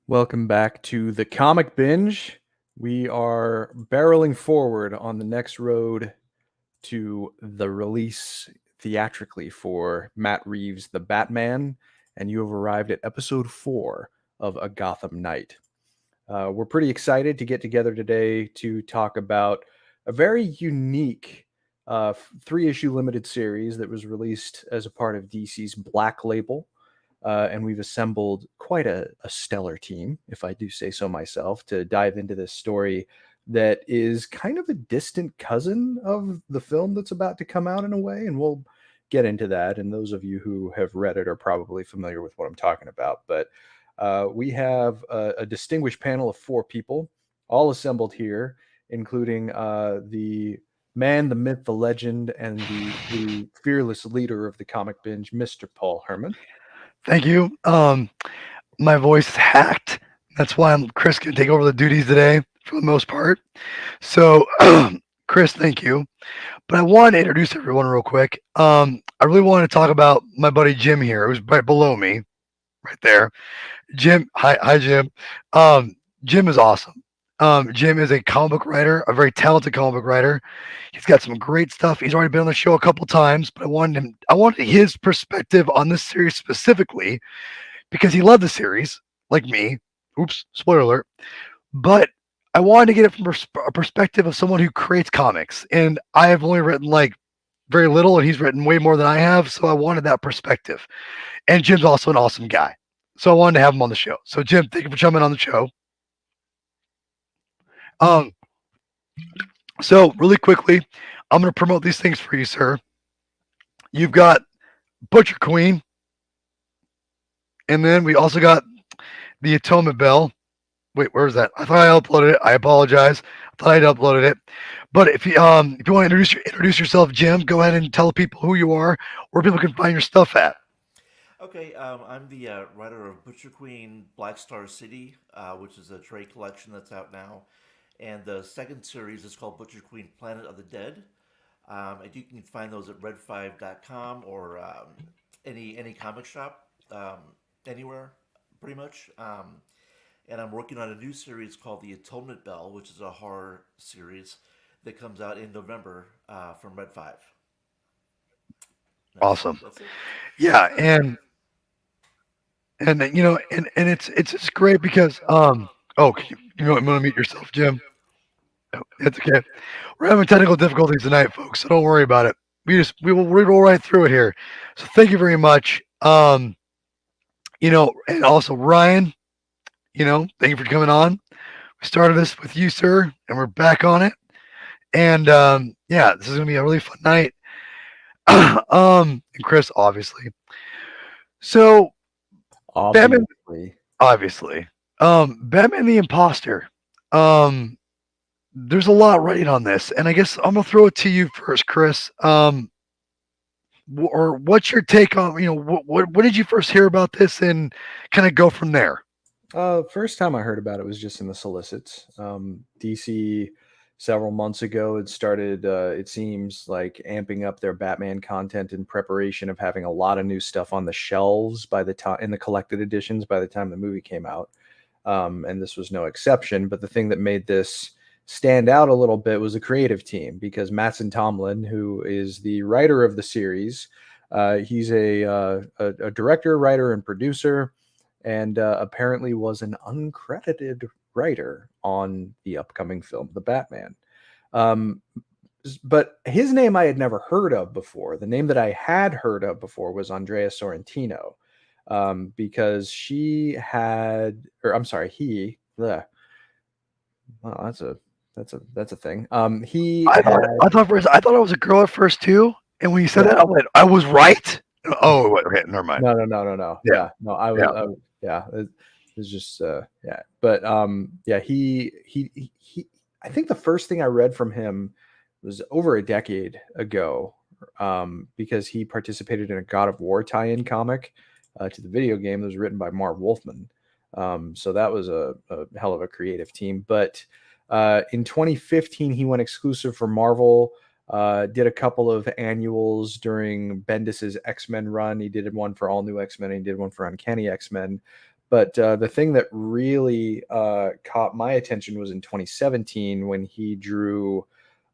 Welcome back to the Comic Binge. We are barreling forward on the next road to the release theatrically for Matt Reeves' The Batman, and you have arrived at episode 4 of A Gotham Night. We're pretty excited to get together today to talk about a very unique three-issue limited series that was released as a part of DC's Black Label. And we've assembled quite a stellar team, if I do say so myself, to dive into this story that is kind of a distant cousin of the film that's about to come out in a way. And we'll get into that. And those of you who have read it are probably familiar with what I'm talking about. But we have a distinguished panel of four people, all assembled here, including the man, the myth, the legend, and the fearless leader of the Comic Binge, Mr. Paul Herman. Thank you. My voice is hacked. That's why Chris can take over the duties today for the most part. So, Chris, thank you. But I wanted to introduce everyone real quick. I really wanted to talk about my buddy Jim here, who's right below me, right there. Jim, hi, Jim. Jim is awesome. Jim is a comic book writer, a very talented comic book writer. He's got some great stuff. He's already been on the show a couple times, but I wanted his perspective on this series specifically because he loved the series, like me. Oops, spoiler alert. But I wanted to get it from a perspective of someone who creates comics, and I have only written like very little, and he's written way more than I have. So I wanted that perspective. And Jim's also an awesome guy, so I wanted to have him on the show. So Jim, thank you for coming on the show. Um, so really quickly, I'm going to promote these things for you, sir. You've got Butcher Queen, and then we also got the Atonement Bell. Wait, where is that? I thought I uploaded it. I apologize. I thought I'd uploaded it. But if you want to introduce yourself, Jim, go ahead and tell people who you are, where people can find your stuff at. Okay, I'm the writer of Butcher Queen Black Star City, which is a trade collection that's out now. And the second series is called Butcher Queen Planet of the Dead. And you can find those at red5.com or any comic shop anywhere, pretty much. And I'm working on a new series called The Atonement Bell, which is a horror series that comes out in November from Red 5. Awesome. That's it. Yeah, and and it's great because oh, you want to mute yourself, Jim? No, it's okay. We're having technical difficulties tonight, folks, so don't worry about it. We will roll right through it here. So thank you very much. And also Ryan, thank you for coming on. We started this with you, sir, and we're back on it. And yeah, this is gonna be a really fun night. And Chris, obviously. So Batman, Obviously. obviously. Batman the Imposter. Um, there's a lot writing on this, and I guess I'm gonna throw it to you first, Chris. Or what's your take on what did you first hear about this, and kind of go from there? First time I heard about it was just in the solicits. DC several months ago had started, it seems like, amping up their Batman content in preparation of having a lot of new stuff on the shelves by the time in the collected editions by the time the movie came out. And this was no exception. But the thing that made this stand out a little bit was the creative team because Mattson Tomlin, who is the writer of the series, he's a director, writer, and producer and apparently was an uncredited writer on the upcoming film, The Batman. Um, but his name I had never heard of before. The name that I had heard of before was Andrea Sorrentino, because she had, or I'm sorry, he. Bleh, well, that's a thing. He I thought had I thought first I thought I was a girl at first too, and when you said yeah. that, I was right. Oh, wait, okay, never mind. No. Yeah, Yeah, no, yeah. yeah. It's just, yeah. But yeah, he. I think the first thing I read from him was over a decade ago, because he participated in a God of War tie-in comic to the video game that was written by Marv Wolfman. So that was a hell of a creative team. But in 2015, he went exclusive for Marvel. Did a couple of annuals during Bendis's X-Men run. He did one for All New X-Men. And he did one for Uncanny X-Men. But the thing that really caught my attention was in 2017 when he drew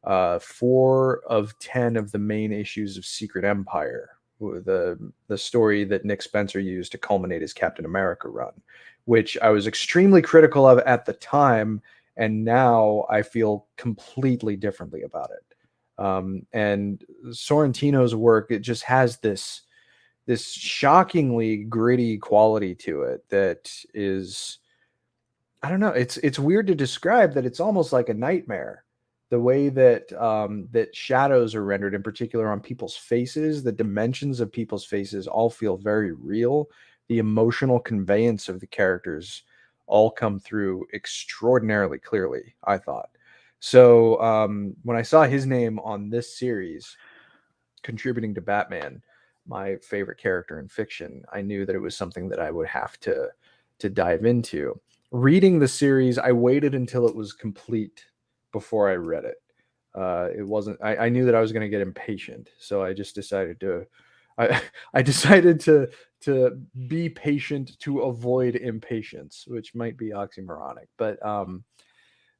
4 of 10 of the main issues of Secret Empire, the story that Nick Spencer used to culminate his Captain America run, which I was extremely critical of at the time, and now I feel completely differently about it. And Sorrentino's work, it just has this shockingly gritty quality to it that is, I don't know, it's weird to describe, that it's almost like a nightmare. The way that that shadows are rendered, in particular on people's faces, the dimensions of people's faces all feel very real. The emotional conveyance of the characters all come through extraordinarily clearly, I thought. So when I saw his name on this series, contributing to Batman, my favorite character in fiction, I knew that it was something that I would have to dive into. Reading the series, I waited until it was complete before I read it. It wasn't. I knew that I was going to get impatient, so I just decided to. I I decided to be patient to avoid impatience, which might be oxymoronic, but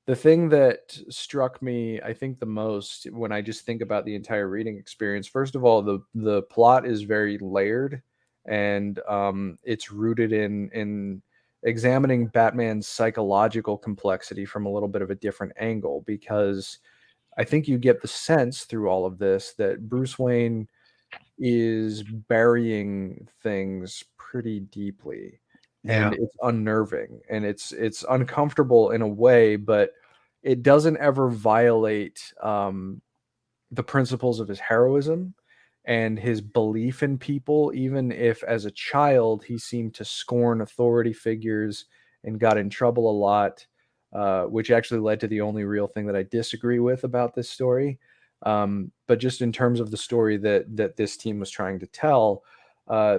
the thing that struck me, I think, the most when I just think about the entire reading experience, first of all, the plot is very layered, and it's rooted in examining Batman's psychological complexity from a little bit of a different angle, because I think you get the sense through all of this that Bruce Wayne is burying things pretty deeply, and Yeah. it's unnerving, and it's uncomfortable in a way, but it doesn't ever violate the principles of his heroism and his belief in people, even if as a child he seemed to scorn authority figures and got in trouble a lot, which actually led to the only real thing that I disagree with about this story. But just in terms of the story that this team was trying to tell,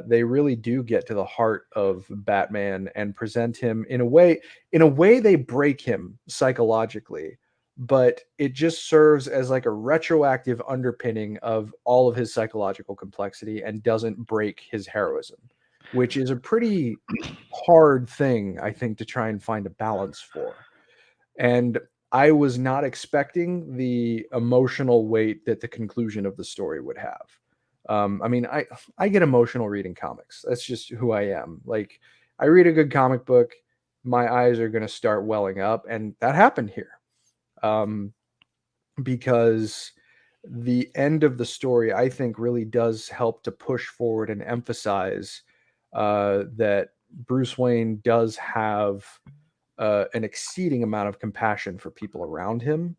they really do get to the heart of Batman and present him in a way. In a way, they break him psychologically, but it just serves as like a retroactive underpinning of all of his psychological complexity and doesn't break his heroism, which is a pretty hard thing, I think, to try and find a balance for. And I was not expecting the emotional weight that the conclusion of the story would have. I mean, I get emotional reading comics. That's just who I am. Like, I read a good comic book, my eyes are going to start welling up, and that happened here. Um, because the end of the story, I think, really does help to push forward and emphasize that Bruce Wayne does have an exceeding amount of compassion for people around him,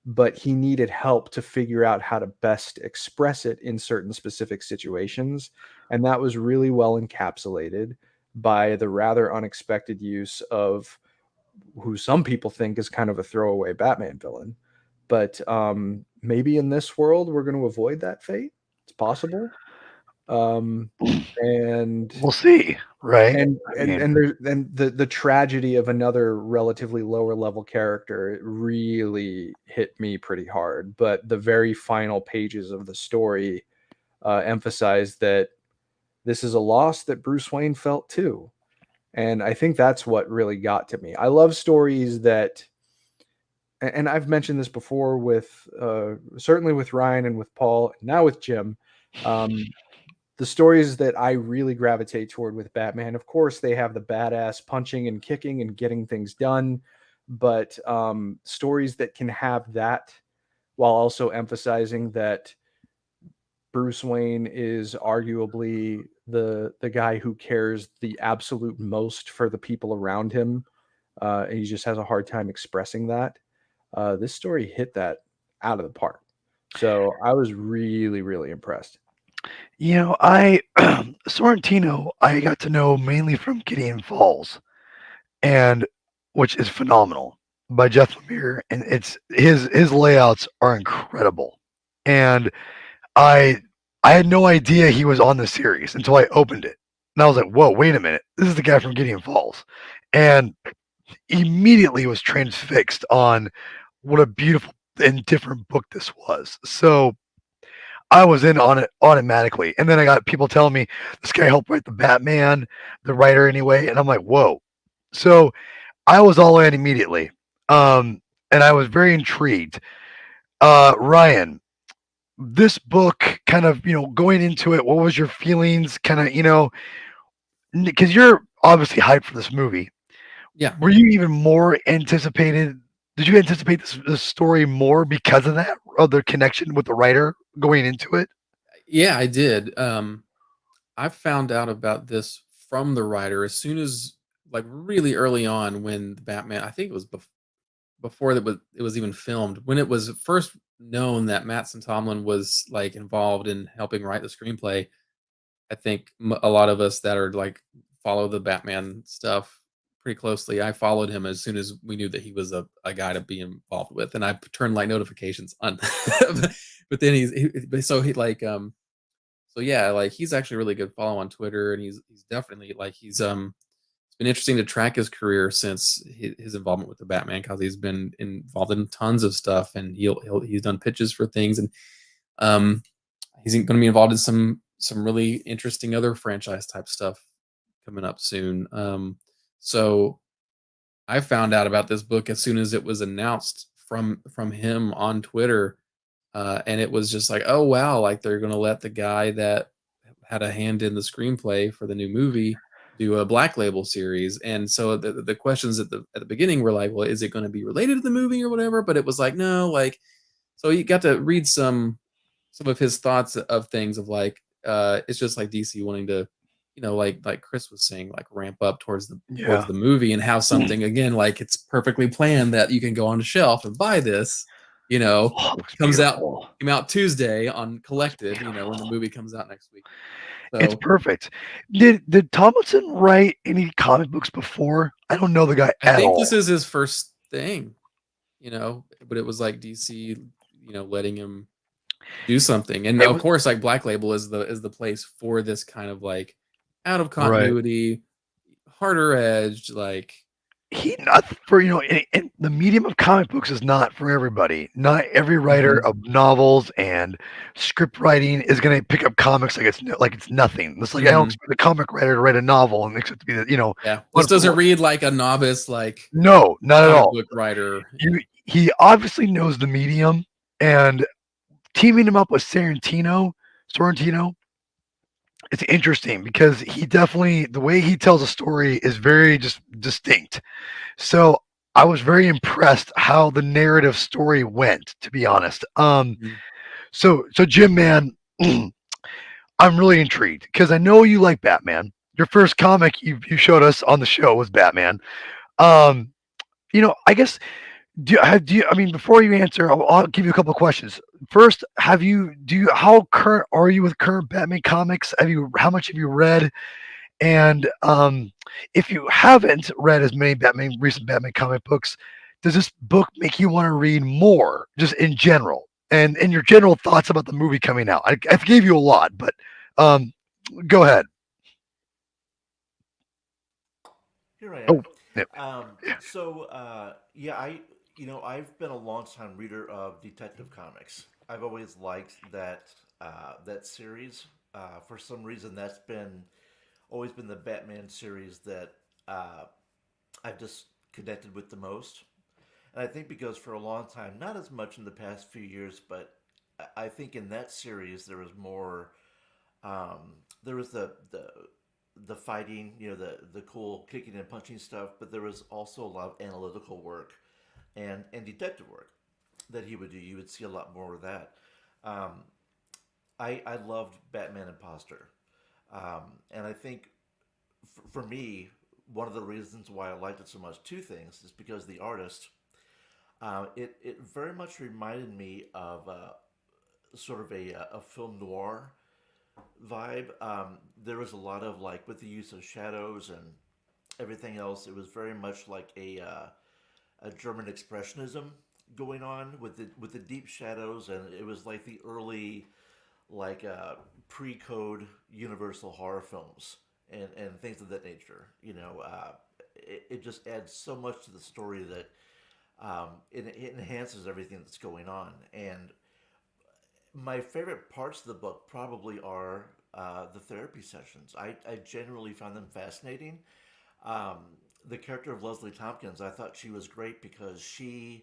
but he needed help to figure out how to best express it in certain specific situations. And that was really well encapsulated by the rather unexpected use of who some people think is kind of a throwaway Batman villain. But maybe in this world, we're going to avoid that fate. It's possible. Um, and We'll see, right? and I and mean, and there's and the tragedy of another relatively lower level character, it really hit me pretty hard. But the very final pages of the story emphasize that this is a loss that Bruce Wayne felt too, and I think that's what really got to me. I love stories that, and I've mentioned this before with certainly with Ryan and with Paul, now with Jim. Um, the stories that I really gravitate toward with Batman, of course, they have the badass punching and kicking and getting things done, but stories that can have that while also emphasizing that Bruce Wayne is arguably the guy who cares the absolute most for the people around him, and he just has a hard time expressing that. This story hit that out of the park. So I was really, really impressed. I Sorrentino, I got to know mainly from Gideon Falls, and which is phenomenal by Jeff Lemire, and it's his layouts are incredible. And I I had no idea he was on the series until I opened it, and I was like, "Whoa, wait a minute! This is the guy from Gideon Falls," and immediately was transfixed on what a beautiful and different book this was. So I was in on it automatically. And then I got people telling me this guy helped write the Batman, the writer anyway, and I'm like, whoa. So I was all in immediately. And I was very intrigued. Ryan, this book kind of, going into it, what was your feelings? Kind of, because you're obviously hyped for this movie. Yeah. Were you even more anticipated? Did you anticipate this story more because of that, of the connection with the writer going into it? Yeah, I did. I found out about this from the writer as soon as, like, really early on when the Batman, I think it was before it was even filmed, when it was first known that Mattson Tomlin was, like, involved in helping write the screenplay. I think a lot of us that are like follow the Batman stuff pretty closely. I followed him as soon as we knew that he was a guy to be involved with, and I turned like notifications on. But then so he like so yeah, like he's actually a really good follow on Twitter, and he's definitely like it's been interesting to track his career since his involvement with the Batman, because he's been involved in tons of stuff, and he's done pitches for things, and um he's going to be involved in some really interesting other franchise type stuff coming up soon. So I found out about this book as soon as it was announced from him on Twitter, and it was just like, oh wow, like they're going to let the guy that had a hand in the screenplay for the new movie do a Black Label series. And so the questions at the beginning were like, well, is it going to be related to the movie or whatever? But it was like, no, like, so you got to read some of his thoughts of things, of like, it's just like DC wanting to, like Chris was saying, like ramp up towards Yeah. the movie, and how something, again, like it's perfectly planned that you can go on the shelf and buy this, you know Oh, it looks comes out beautiful. came out Tuesday on Looks Collected, when the beautiful. movie comes out next week. It's So perfect. Did Tomlinson write any comic books before? I don't know the guy I at think this all. is his first thing, but it was like DC, letting him do something. And It of was course, like Black Label is the place for this kind of like out of right. continuity, harder edged, like, He not for and the medium of comic books is not for everybody. Not every writer mhm, of novels and script writing is going to pick up comics like it's nothing. It's like I don't mhm, expect a comic writer to write a novel and expect it to be yeah. This one for doesn't one. read like a novice, like No, not at comic all. book writer. He obviously knows the medium, and teaming him up with Sorrentino, it's interesting because he definitely the way he tells a story is very just distinct. So I was very impressed how the narrative story went, to be honest. Mhm. So Jim, man, I'm really intrigued because I know you like Batman. Your first comic you showed us on the show was Batman. Um, I guess I mean, before you answer, I'll give you a couple of questions. First, how current are you with current Batman comics? How much have you read? And if you haven't read as many recent Batman comic books, does this book make you want to read more, just in general? And your general thoughts about the movie coming out. I gave you a lot, but um, go ahead. Here I am. Oh, yeah, Yeah, I've been a long time reader of Detective Comics. I've always liked that series. For some reason, that's been always been the Batman series that uh, I've just connected with the most. And I think because for a long time, not as much in the past few years, but I think in that series there was more. There was the fighting, the cool kicking and punching stuff, but there was also a lot of analytical work and detective work that he would do. You would see a lot more of that. Um, I loved Batman Imposter, and I think for me, one of the reasons why I liked it so much, two things, is because the artist. It very much reminded me of sort of a film noir vibe. There was a lot of like with the use of shadows and everything else. It was very much like a German expressionism going on with the deep shadows, and it was like the early like pre-code Universal horror films and things of that nature. It just adds so much to the story that it enhances everything that's going on. And My favorite parts of the book probably are the therapy sessions. I generally found them fascinating. Um, the character of Leslie Tompkins, I thought she was great because she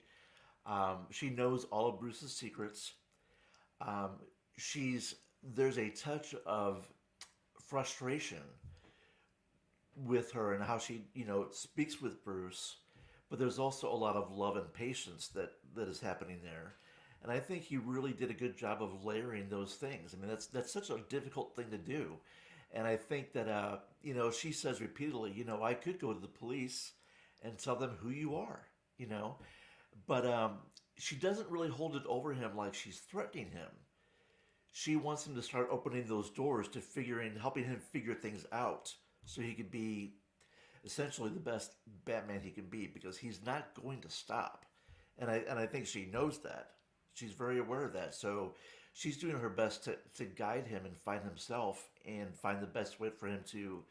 knows all of Bruce's secrets. Um, she's There's a touch of frustration with her and how she speaks with Bruce, but there's also a lot of love and patience that is happening there. And I think he really did a good job of layering those things. I mean, that's such a difficult thing to do. And I think that she says repeatedly, I could go to the police and tell them who you are, you know, but she doesn't really hold it over him like she's threatening him. She wants him to start opening those doors to helping him figure things out, so he could be essentially the best Batman he can be, because he's not going to stop. And I think she knows that. She's very aware of that. So she's doing her best to guide him and find himself and find the best way for him to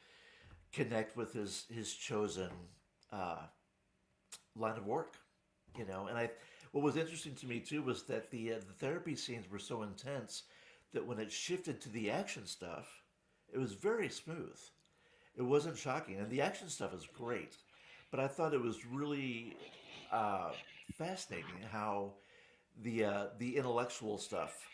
connect with his chosen uh, line of work. And what was interesting to me too was that the therapy scenes were so intense that when it shifted to the action stuff, it was very smooth. It wasn't shocking, and the action stuff is great. But I thought it was really uh, fascinating how the intellectual stuff,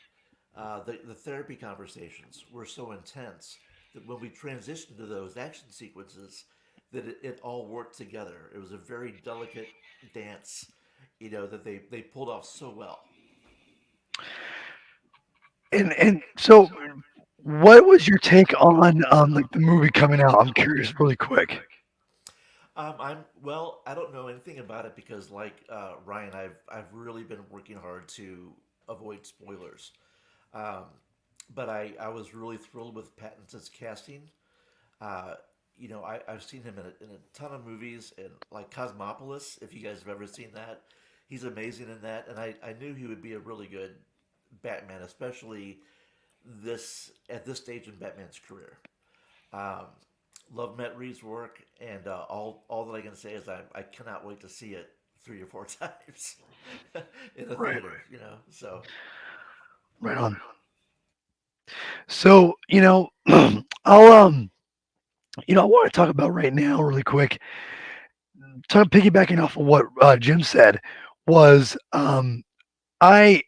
the therapy conversations were so intense that when we transitioned to those action sequences, that it all worked together. It was a very delicate dance, that they pulled off so well. And so, what was your take on like the movie coming out? I'm curious, really quick. I don't know anything about it because, like Ryan, I've really been working hard to avoid spoilers. Um, but I was really thrilled with Pattinson's casting. Uh, I've seen him in a ton of movies, and like Cosmopolis, if you guys have ever seen that, he's amazing in that. And I knew he would be a really good Batman, especially this stage in Batman's career. Um, Love Matt Reeves' work, and all that I can say is I cannot wait to see it 3 or 4 times in the Right, theater. So right on. So, I'll I want to talk about right now, really quick. Kind of piggybacking off of what Jim said was I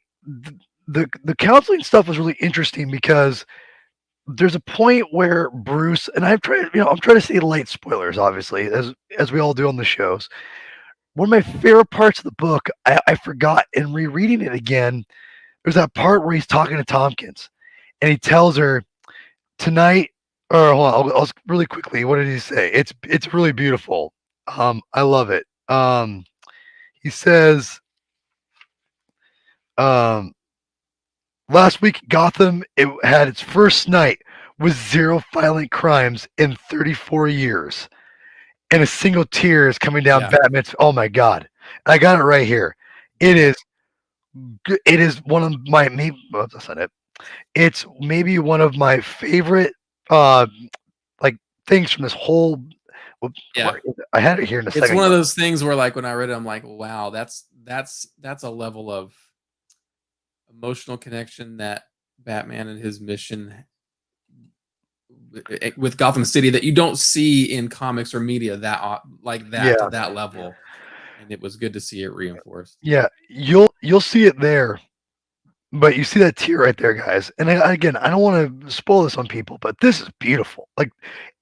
the counseling stuff was really interesting because there's a point where Bruce and I've tried, I'm trying to stay light spoilers, obviously, as we all do on the shows. One of my favorite parts of the book, I forgot in rereading it again. There's that part where he's talking to Tompkins, and he tells her tonight. Or hold on, I'll really quickly. What did he say? It's really beautiful. I love it. He says, um, last week Gotham it had its first night with zero violent crimes in 34 years, and a single tear is coming down Yeah, Batman's. Oh my God, I got it right here. It is. It is one of my maybe. Well, that's not it. It's maybe one of my favorite uh like things from this whole. yeah. I had it here in a It's second. one of those things where, like, when I read it, I'm like, wow, that's a level of emotional connection that Batman and his mission with Gotham City that you don't see in comics or media like that to Yeah, that level. And it was good to see it reinforced. yeah. You'll see it there, but you see that tear right there, guys. And again, I don't want to spoil this on people, but this is beautiful. Like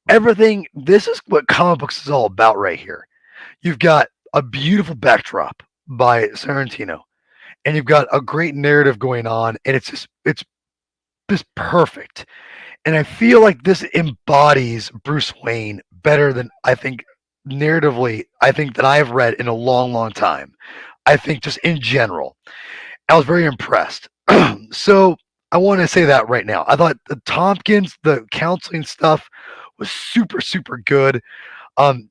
everything. This is what comic books is all about right here. You've got a beautiful backdrop by Sorrentino, and you've got a great narrative going on, and it's just perfect. And I feel like this embodies Bruce Wayne better than I think narratively. I think that I have read in a long, long time. I think just in general, I was very impressed. So I want to say that right now. I thought the Tompkins, the counseling stuff was super, super good.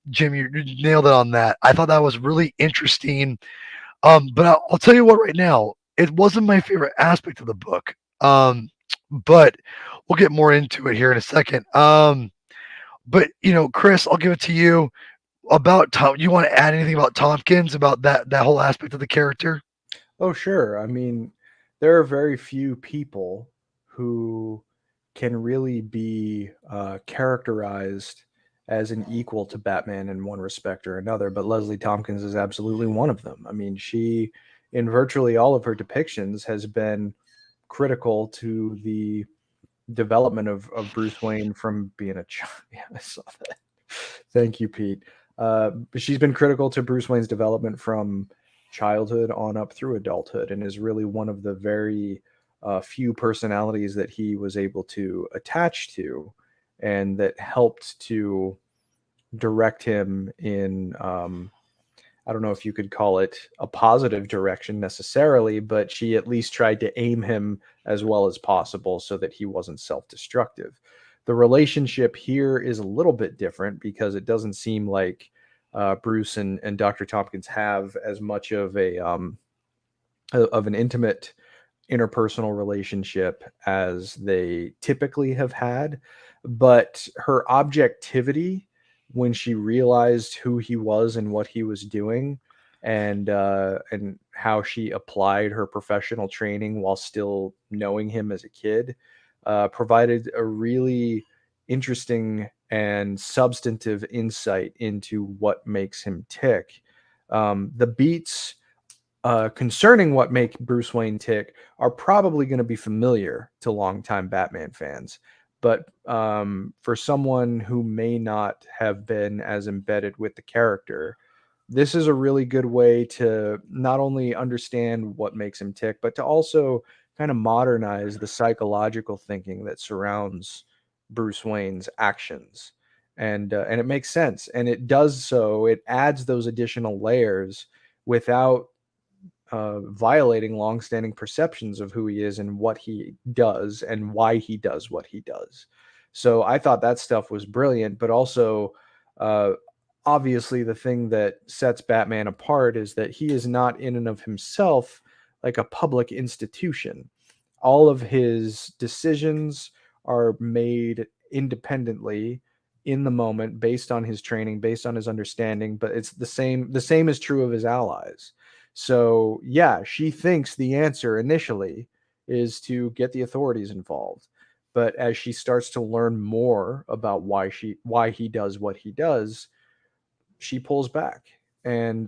Jim, you nailed it on that. I thought that was really interesting. But I'll tell you what, right now, it wasn't my favorite aspect of the book. But we'll get more into it here in a second. But Chris, I'll give it to you about Tom. You want to add anything about Tompkins about that whole aspect of the character? Oh, sure. I mean, there are very few people who can really be characterized as an equal to Batman in one respect or another, but Leslie Tompkins is absolutely one of them. I mean, she, in virtually all of her depictions, has been critical to the development of Bruce Wayne from being a child. Yeah, I saw that. Thank you, Pete. But she's been critical to Bruce Wayne's development from childhood on up through adulthood, and is really one of the very few personalities that he was able to attach to, and that helped to direct him in I don't know if you could call it a positive direction necessarily, but she at least tried to aim him as well as possible so that he wasn't self-destructive. The relationship here is a little bit different because it doesn't seem like Bruce and Dr. Tompkins have as much of an intimate interpersonal relationship as they typically have had. But her objectivity, when she realized who he was and what he was doing, and how she applied her professional training while still knowing him as a kid, provided a really interesting and substantive insight into what makes him tick. The beats concerning what make Bruce Wayne tick are probably going to be familiar to longtime Batman fans. But for someone who may not have been as embedded with the character, this is a really good way to not only understand what makes him tick, but to also kind of modernize the psychological thinking that surrounds Bruce Wayne's actions. And it makes sense, and it does so. It adds those additional layers without violating longstanding perceptions of who he is and what he does and why he does what he does. So I thought that stuff was brilliant, but also uh, obviously the thing that sets Batman apart is that he is not in and of himself like a public institution. All of his decisions are made independently in the moment based on his training, based on his understanding, but it's the same is true of his allies. So, yeah, she thinks the answer initially is to get the authorities involved. But as she starts to learn more about why he does what he does, she pulls back. And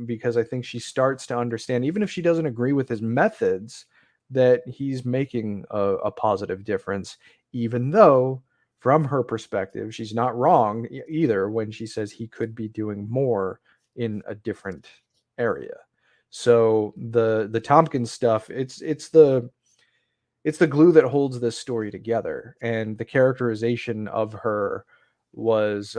because I think she starts to understand, even if she doesn't agree with his methods, that he's making a positive difference, even though from her perspective, she's not wrong either when she says he could be doing more in a different area. So the Tompkins stuff, it's the glue that holds this story together, and the characterization of her was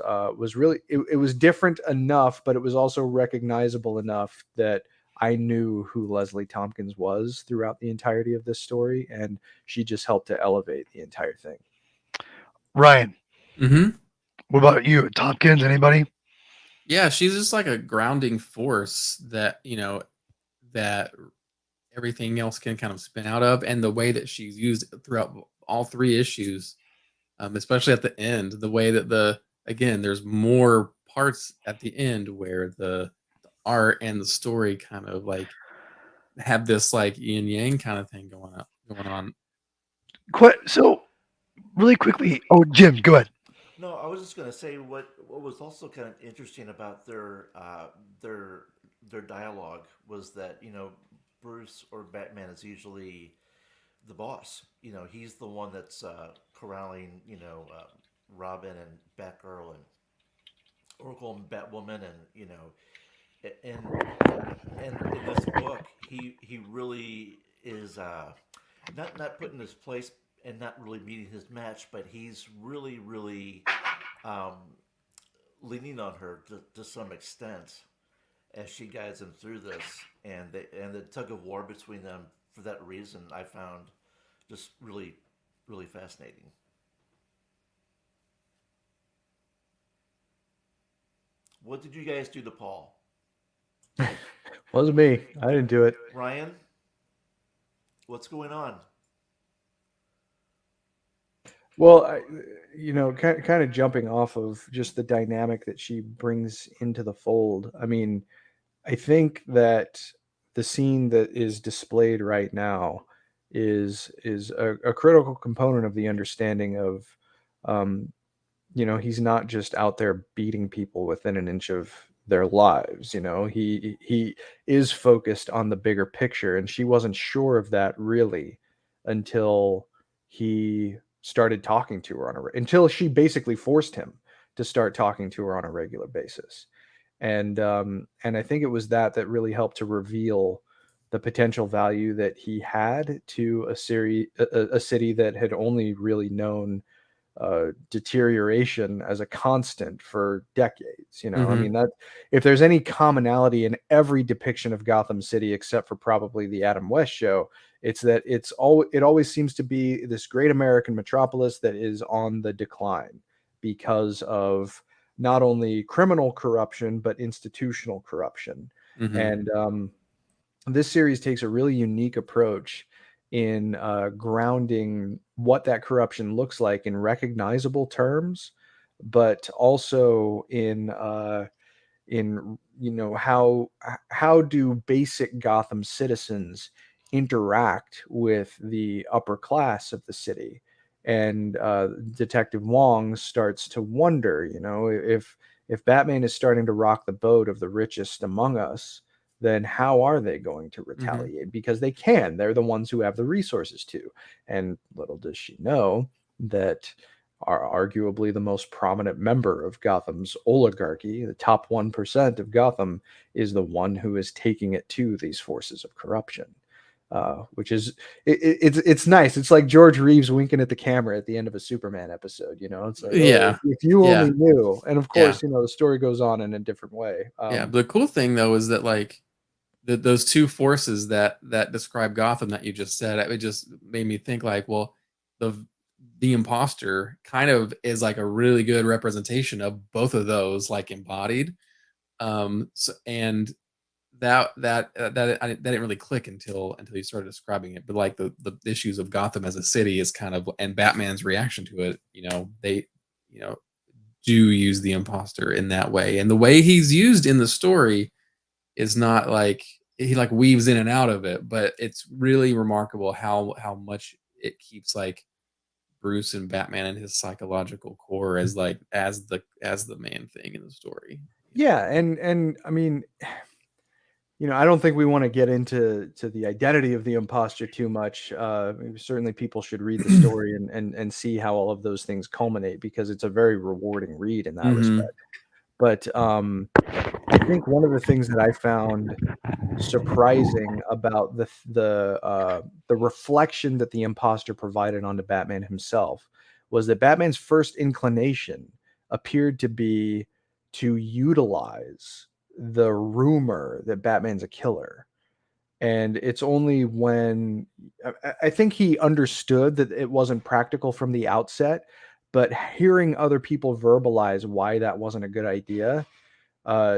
really it was different enough, but it was also recognizable enough that I knew who Leslie Tompkins was throughout the entirety of this story, and she just helped to elevate the entire thing. Ryan, Mm-hmm. what about you? Tompkins, anybody? Yeah, she's just like a grounding force that that everything else can kind of spin out of, and the way that she's used throughout all three issues, especially at the end, the way that there's more parts at the end where the art and the story kind of like have this like yin yang kind of thing going on. So, really quickly. Oh, Jim, go ahead. No, I was just going to say what was also kind of interesting about their their dialogue was that Bruce or Batman is usually the boss. He's the one that's corralling Robin and Batgirl and Oracle and Batwoman, and and and in this book he really is not put in his place and not really meeting his match, but he's really um, leaning on her to some extent as she guides him through this, and the tug of war between them for that reason I found just really fascinating. What did you guys do to Paul? Wasn't me. I didn't do it. Ryan, what's going on? Well, kind of jumping off of just the dynamic that she brings into the fold. I mean, I think that the scene that is displayed right now is a critical component of the understanding of, um, he's not just out there beating people within an inch of their lives. He is focused on the bigger picture, and she wasn't sure of that really until he started talking to her until she basically forced him to start talking to her on a regular basis. And I think it was that really helped to reveal the potential value that he had to a city that had only really known deterioration as a constant for decades. I Mm-hmm. mean, that if there's any commonality in every depiction of Gotham City, except for probably the Adam West show, it's that it always seems to be this great American metropolis that is on the decline because of not only criminal corruption but institutional corruption. Mm-hmm. And this series takes a really unique approach in grounding what that corruption looks like in recognizable terms, but also in how do basic Gotham citizens interact with the upper class of the city. And Detective Wong starts to wonder, if Batman is starting to rock the boat of the richest among us, then how are they going to Mm-hmm. retaliate? Because they're the ones who have the resources to. And little does she know that are arguably the most prominent member of Gotham's oligarchy, the top 1% of Gotham, is the one who is taking it to these forces of corruption. Which is it's nice. It's like George Reeves winking at the camera at the end of a Superman episode. It's like, oh, Yeah. if you Yeah. only knew. And of Yeah. course, the story goes on in a different way. Yeah. But the cool thing though is that like those two forces that describe Gotham that you just said, it just made me think like, well, the the imposter kind of is like a really good representation of both of those like embodied. And that didn't really click until you started describing it. But like the issues of Gotham as a city is kind of, and Batman's reaction to it, they you know do use the imposter in that way, and the way he's used in the story is not like he like weaves in and out of it, but it's really remarkable how much it keeps like Bruce and Batman and his psychological core as like as the main thing in the story. Yeah, and I mean, I don't think we want to get into the identity of the imposter too much. Certainly, people should read the story and see how all of those things culminate, because it's a very rewarding read in that Hmm. respect. But I think one of the things that I found surprising about the reflection that the imposter provided onto Batman himself was that Batman's first inclination appeared to be to utilize the rumor that Batman's a killer. And it's only when I think he understood that it wasn't practical from the outset, but hearing other people verbalize why that wasn't a good idea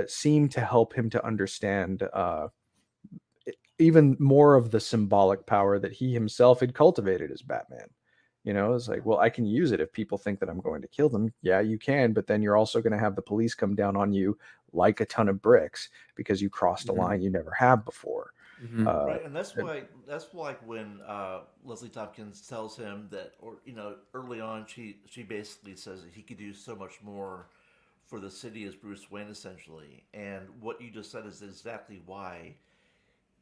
seemed to help him to understand even more of the symbolic power that he himself had cultivated as Batman. It's like, well, I can use it if people think that I'm going to kill them. Yeah, you can, but then you're also going to have the police come down on you like a ton of bricks because you crossed a Hmm. line you never have before. Hmm. Uh, Right, and that's why when Leslie Tompkins tells him that, or early on, she basically says that he could do so much more for the city as Bruce Wayne, essentially. And what you just said is exactly why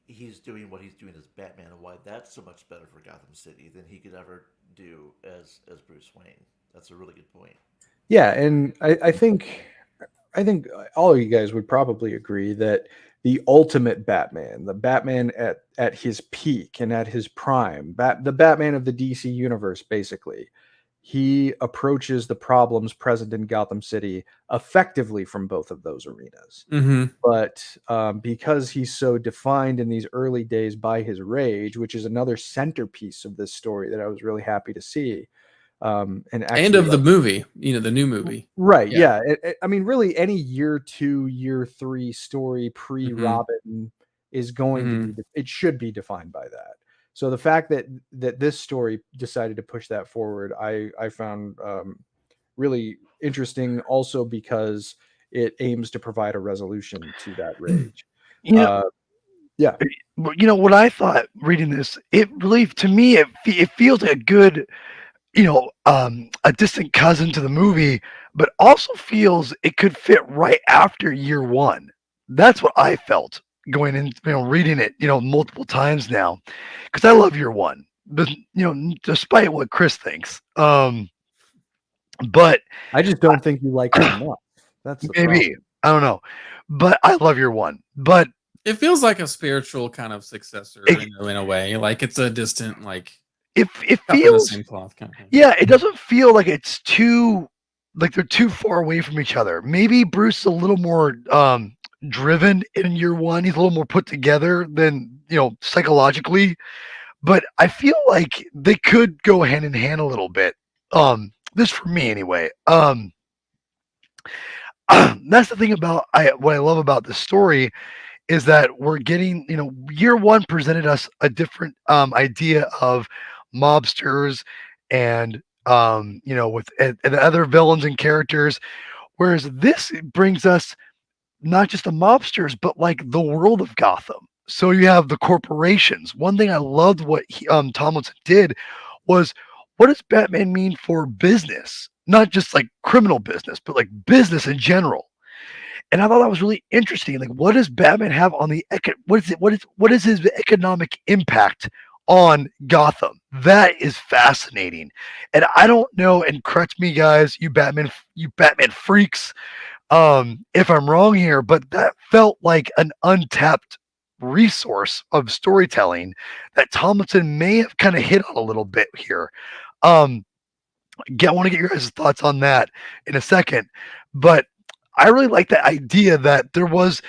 he's doing what he's doing as Batman, and why that's so much better for Gotham City than he could ever do as Bruce Wayne. That's a really good point. yeah, and I think all of you guys would probably agree that the ultimate Batman, the Batman at his peak and at his prime, the Batman of the DC universe, basically, he approaches the problems present in Gotham City effectively from both of those arenas. Hmm. But because he's so defined in these early days by his rage, which is another centerpiece of this story that I was really happy to see, and And actually, of the like, movie, the new movie. right, Yeah. yeah. I mean, really, any year two, year three story pre Hmm. Robin is going to Hmm. be. It should be defined by that. So the fact that this story decided to push that forward, I found really interesting. Also because it aims to provide a resolution to that rage. You know, Uh, Yeah. You know what I thought reading this? It really, to me, it feels like a good, a distant cousin to the movie, but also feels it could fit right after year one. That's what I felt going in, reading it, multiple times now, because I love year one, but despite what Chris thinks. But I just don't think you like it enough. That's the maybe problem. I don't know, but I love year one. But It feels like a spiritual kind of successor it in a way. Like it's a distant, like it cut from the feels, same cloth kind of thing. yeah, it doesn't feel like it's too, like they're too far away from each other. Maybe Bruce is a little more driven in year one. He's a little more put together than, psychologically, but I feel like they could go hand in hand a little bit. This for me anyway. That's the thing about what I love about this story is that we're getting, year one presented us a different idea of mobsters and with and other villains and characters, whereas this brings us not just the mobsters but like the world of Gotham. So you have the corporations. One thing I loved what Tomlinson did was, what does Batman mean for business? Not just like criminal business, but like business in general. And I thought that was really interesting. Like, what does Batman have on the what is his economic impact on Gotham? That is fascinating. And I don't know, and correct me guys, you Batman freaks, if I'm wrong here, but that felt like an untapped resource of storytelling that Tomlinson may have kind of hit on a little bit here. Um, I want to get your guys' thoughts on that in a second, but I really like the idea that there was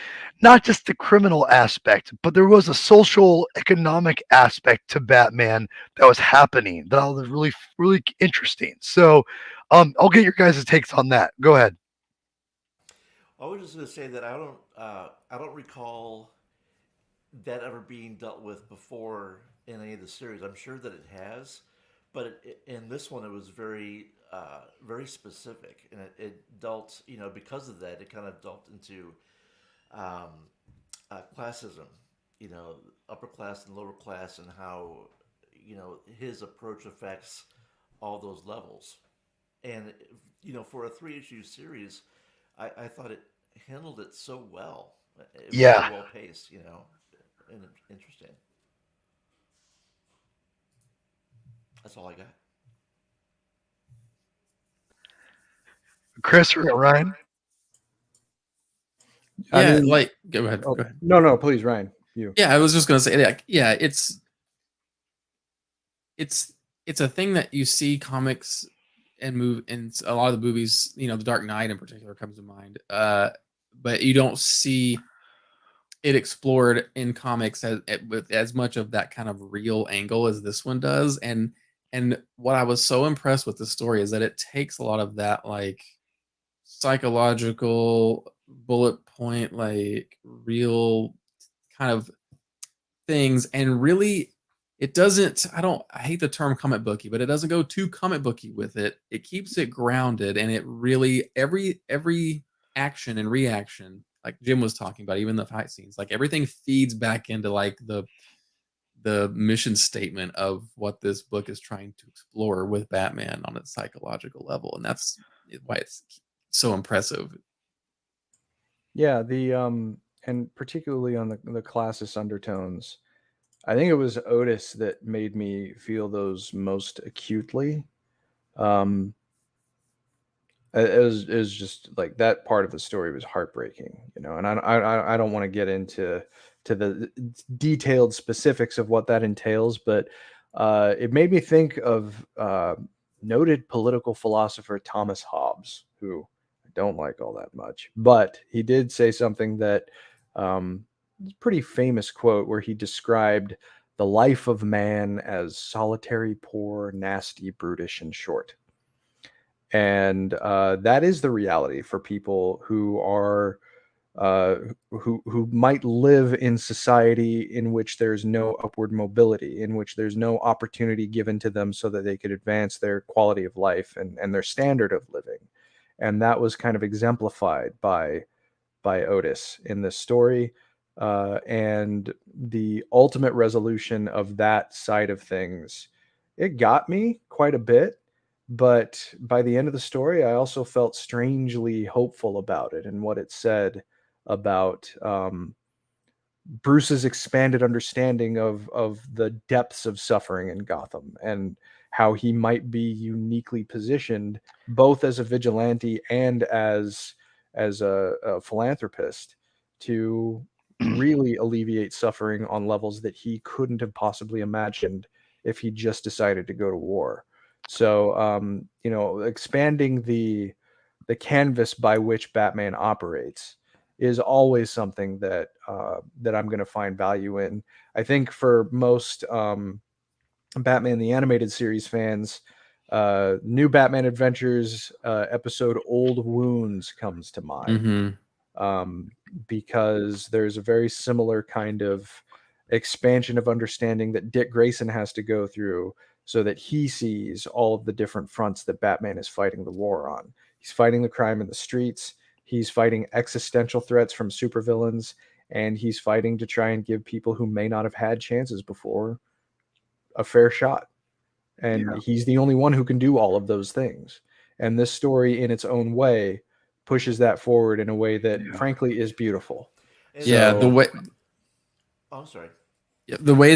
not just the criminal aspect, but there was a social, economic aspect to Batman that was happening that was really, really interesting. So, I'll get your guys' takes on that. Go ahead. I was just going to say that I don't recall that ever being dealt with before in any of the series. I'm sure that it has, but in this one, it was very specific, and it dealt, because of that, it kind of dealt into um, classism, upper class and lower class, and how his approach affects all those levels. And for a three-issue series, I thought it handled it so well. It was so Yeah, well paced, and interesting. That's all I got. Chris or Ryan. I Yeah, mean, like go ahead, oh, go ahead. no, please, Ryan. You. Yeah, I was just gonna say, like, yeah, it's it's a thing that you see comics and move and a lot of the movies, The Dark Knight in particular comes to mind. But you don't see it explored in comics with as much of that kind of real angle as this one does. And what I was so impressed with the story is that it takes a lot of that like psychological bullet point, like real kind of things, and really it doesn't, I hate the term comic booky, but it doesn't go too comic booky with it. It keeps it grounded, and it really every action and reaction, like Jim was talking about, even the fight scenes, like everything feeds back into like the mission statement of what this book is trying to explore with Batman on its psychological level, and that's why it's so impressive. Yeah, and particularly on the classist undertones. I think it was Otis that made me feel those most acutely. Um, it was just like that part of the story was heartbreaking, and I don't want to get into the detailed specifics of what that entails, but it made me think of noted political philosopher Thomas Hobbes, who I don't like all that much, but he did say something that is a pretty famous quote where he described the life of man as solitary, poor, nasty, brutish, and short. And that is the reality for people who are uh, who might live in society in which there's no upward mobility, in which there's no opportunity given to them so that they could advance their quality of life and their standard of living. And that was kind of exemplified by Otis in this story. and the ultimate resolution of that side of things, it got me quite a bit. But by the end of the story, I also felt strangely hopeful about it and what it said about Bruce's expanded understanding of the depths of suffering in Gotham and how he might be uniquely positioned both as a vigilante and as a philanthropist to really alleviate suffering on levels that he couldn't have possibly imagined if he just decided to go to war. So, expanding the canvas by which Batman operates is always something that I'm going to find value in. I think for most Batman the Animated Series fans, New Batman Adventures episode Old Wounds comes to mind, Mm-hmm. um, because there's a very similar kind of expansion of understanding that Dick Grayson has to go through so that he sees all of the different fronts that Batman is fighting the war on. He's fighting the crime in the streets, he's fighting existential threats from supervillains, and he's fighting to try and give people who may not have had chances before a fair shot. And Yeah. he's the only one who can do all of those things. And this story, in its own way, pushes that forward in a way that, Yeah. frankly, is beautiful. And Yeah, the So, way oh, I'm sorry. yeah, the way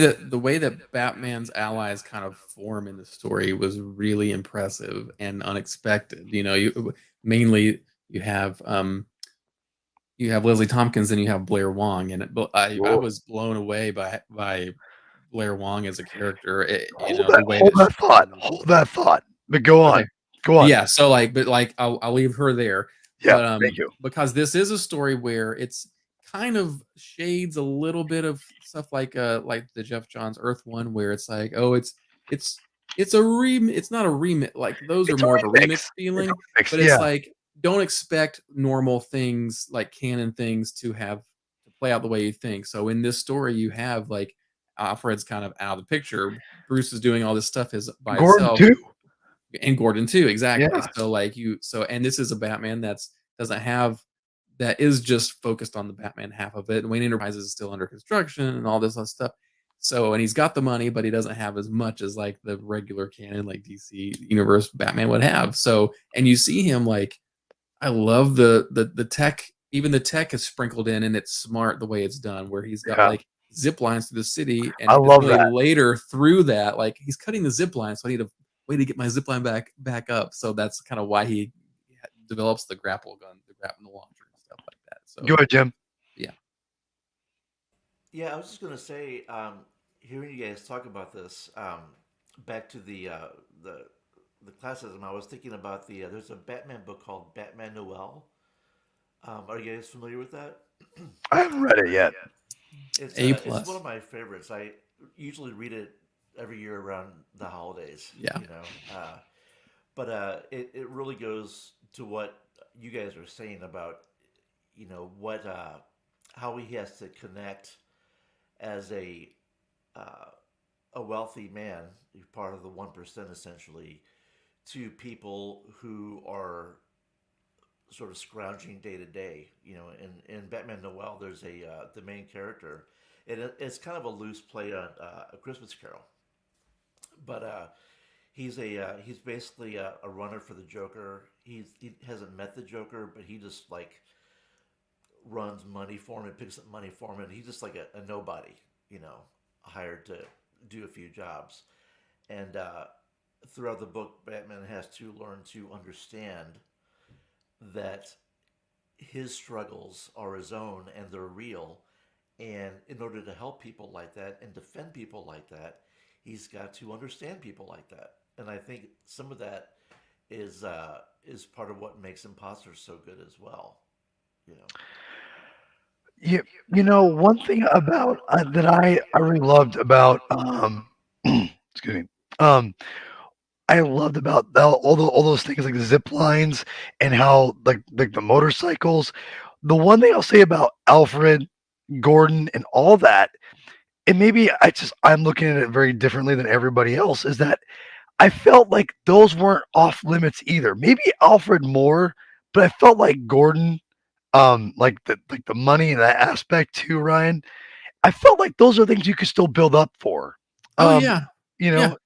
that Batman's allies kind of form in the story was really impressive and unexpected. You know, you mainly you have you have Leslie Tompkins and you have Blair Wong, and I Whoa. was blown away by Blair Wong as a character. You Hold know, that the way hold that that thought. Hold that thought. But go on. okay, Go on. yeah. So like, but like, I'll leave her there. Yeah. But Thank you. because this is a story where it's kind of shades a little bit of stuff like the Jeff Johns Earth one, where it's like, oh, it's it's a it's not a remix. Like those are It's a more of a remix. remix It's feeling, a remix. but it's Yeah. like don't expect normal things like canon things to play out the way you think. So in this story, you have like Alfred's kind of out of the picture. Bruce is doing all this stuff by Gordon himself, too. and Gordon too, exactly. Yeah. So like and this is a Batman that's doesn't have that is just focused on the Batman half of it. Wayne Enterprises is still under construction and all this other stuff. So and he's got the money, but he doesn't have as much as like the regular canon, like DC universe Batman would have. So and you see him like I love the tech. Even the tech is sprinkled in, and it's smart the way it's done. Where he's got Yeah. like zip lines through the city, I and it's love only that. later through that, like he's cutting the zip line, so I need a way to get my zip line back up. So that's kind of why he develops the grapple gun, the grapple launcher, and stuff like that. So Go ahead, Jim. yeah, Yeah, I was just gonna say, hearing you guys talk about this, back to the the classism, I was thinking about there's a Batman book called Batman Noel. Are you guys familiar with that? I haven't read it yet. A It's one plus. of my favorites. I usually read it every year around the holidays. Yeah. It really goes to what you guys are saying about what how he has to connect as uh, a wealthy man, part of the 1% essentially, to people who are sort of scrounging day to day. In Batman Noel, there's the main character, and it's kind of a loose play on A Christmas Carol, but he's basically a runner for the Joker. He hasn't met the Joker, but he just like runs money for him and picks up money for him, and he's just like a nobody, hired to do a few jobs. And throughout the book, Batman has to learn to understand that his struggles are his own and they're real. And in order to help people like that and defend people like that, he's got to understand people like that. And I think some of that is part of what makes Imposter so good as well. You know. One thing about that I really loved about excuse me, um, I loved about all those things like the zip lines and how like the motorcycles. The one thing I'll say about Alfred, Gordon, and all that, and maybe I'm looking at it very differently than everybody else, is that I felt like those weren't off limits either. Maybe Alfred more, but I felt like Gordon like the money and that aspect too, Ryan. I felt like those are things you could still build up for. Oh Um, yeah, you yeah. know,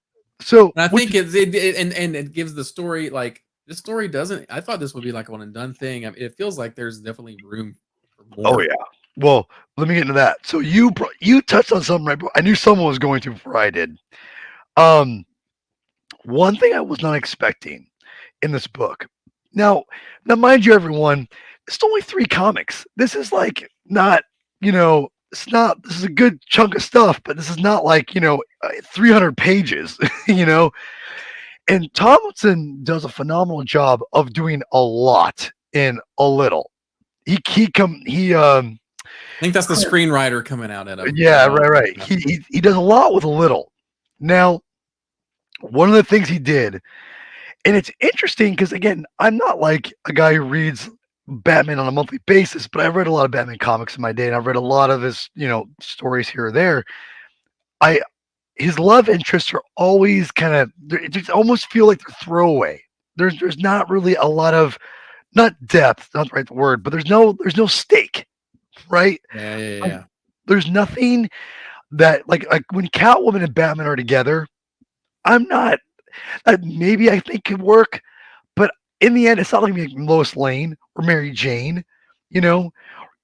so And I which think it and it gives the story like this story doesn't. I thought this would be like a one and done thing. I mean, it feels like there's definitely room for oh more. yeah. Well, let me get into that. So you touched on something right. I knew someone was going to before I did. Um, One thing I was not expecting in this book. Now, now, mind you, everyone, it's only 3 comics. This is like not, it's not. This is a good chunk of stuff, but this is not like 300 pages. you know, and Tomlinson does a phenomenal job of doing a lot in a little. He I think that's the screenwriter coming out at him. yeah, right. He does a lot with a little. Now, one of the things he did, and it's interesting because again, I'm not like a guy who reads Batman on a monthly basis, but I've read a lot of Batman comics in my day, and I've read a lot of his, stories here or there. I His love interests are always kind of it just almost feel like they're throwaway. There's not really a lot of not depth, not the right word, but there's no stake, right? Like, Yeah. there's nothing that like when Catwoman and Batman are together, I'm not maybe I think could work, but in the end, it's not like me Lois Lane or Mary Jane, you know.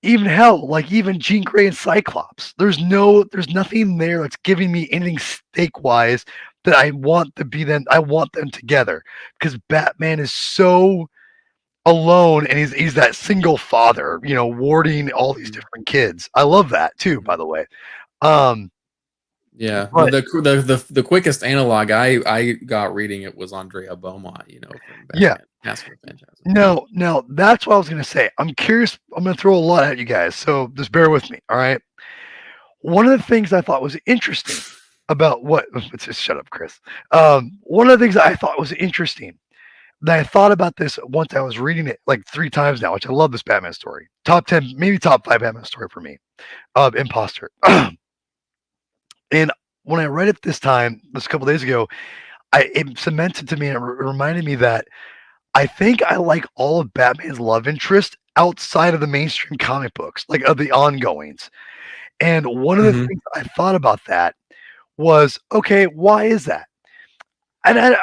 Even hell, like even Jean Grey and Cyclops. There's nothing there that's giving me anything stake wise that I want to be them. I want them together because Batman is so alone and he's that single father, warding all these different kids. I love that too, by the way. Um, Yeah, but the quickest analog I got reading it was Andrea Beaumont, from yeah, Batman, Mask of the Phantasm. no, that's what I was gonna say. I'm curious. I'm gonna throw a lot at you guys, so just bear with me. All right. One of the things I thought was interesting about what just shut up, Chris. One of the things that I thought was interesting that I thought about this once I was reading it like 3 times now, which I love this Batman story. Top 10, maybe top 5 Batman story for me. Imposter. And when I read it this couple days ago, it cemented to me and it reminded me that I think I like all of Batman's love interest outside of the mainstream comic books, like of the ongoings. And one of the Mhm. things I thought about that was, okay, why is that? And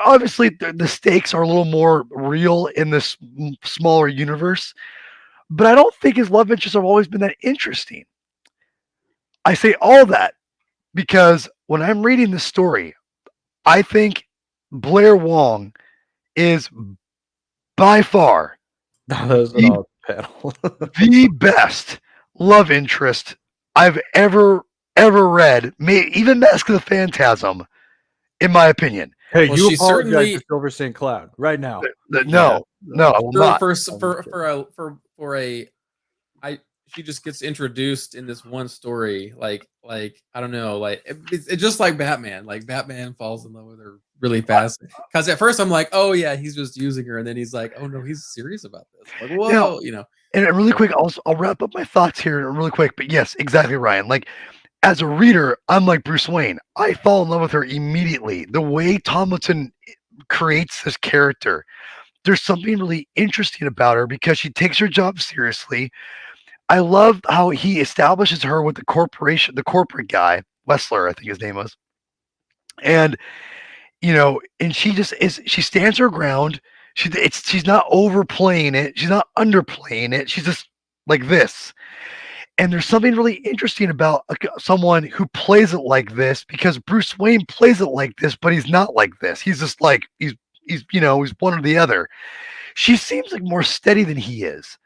obviously the stakes are a little more real in this smaller universe, but I don't think his love interests have always been that interesting. I say all that because when I'm reading this story, I think Blair Wong is by far That was an the, odd panel. the best love interest I've ever read. Even Mask of the Phantasm, in my opinion. Hey, Well, you she apologize to certainly Silver St. Cloud right now. No, no, I will for not. for s- for a I she just gets introduced in this one story like I don't know like it's just like Batman, like Batman falls in love with her really fast because at first I'm like, oh yeah, he's just using her, and then he's like, oh no, he's serious about this. I'm like, Now, whoa. and really So quick, I'll wrap up my thoughts here really quick. But yes, exactly, Ryan. Like as a reader, I'm like Bruce Wayne. I fall in love with her immediately. The way Tomlinson creates this character, there's something really interesting about her because she takes her job seriously. I love how he establishes her with the corporation, the corporate guy, Wessler, I think his name was. And and she just is she stands her ground. She's not overplaying it. She's not underplaying it. She's just like this. And there's something really interesting about someone who plays it like this because Bruce Wayne plays it like this, but he's not like this. He's just like he's one or the other. She seems like more steady than he is.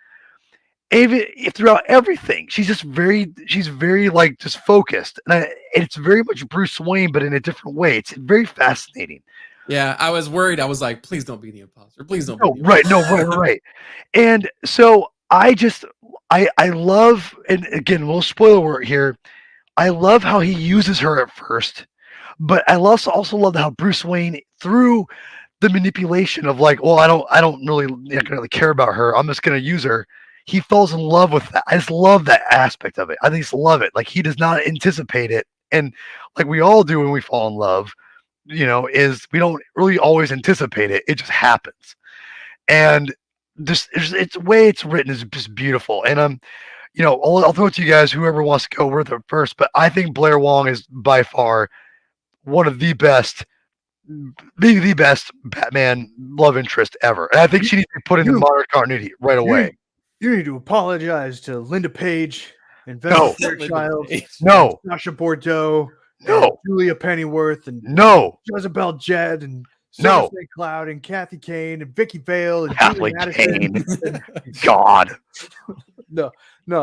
Even if throughout everything, she's very like just focused, and it's very much Bruce Wayne, but in a different way. It's very fascinating. yeah, I was worried. I was like, please don't be the imposter. Please don't be No, the right, no, imposter. right. And so I love, and again, a little spoiler word here. I love how he uses her at first, but I also love how Bruce Wayne through the manipulation of like, well, I don't really not gonna really care about her. I'm just gonna use her. He falls in love with that. I just love that aspect of it. I just love it. Like he does not anticipate it, and like we all do when we fall in love, is we don't really always anticipate it. It just happens. And just it's the way it's written is just beautiful. And I'll throw it to you guys, whoever wants to go with it first. But I think Blair Wong is by far one of the best, the best Batman love interest ever. And I think she needs to be put into You- modern continuity right away. You need to apologize to Linda Page and No. Vanessa Fairchild, No, Sasha Bordeaux, and no, Julia Pennyworth, and no, Jezebel Jed, and No. Silver Snake Cloud, and Kathy Kane, and Vicky Vale, and Kathleen Julie Madison. Kane. God. No.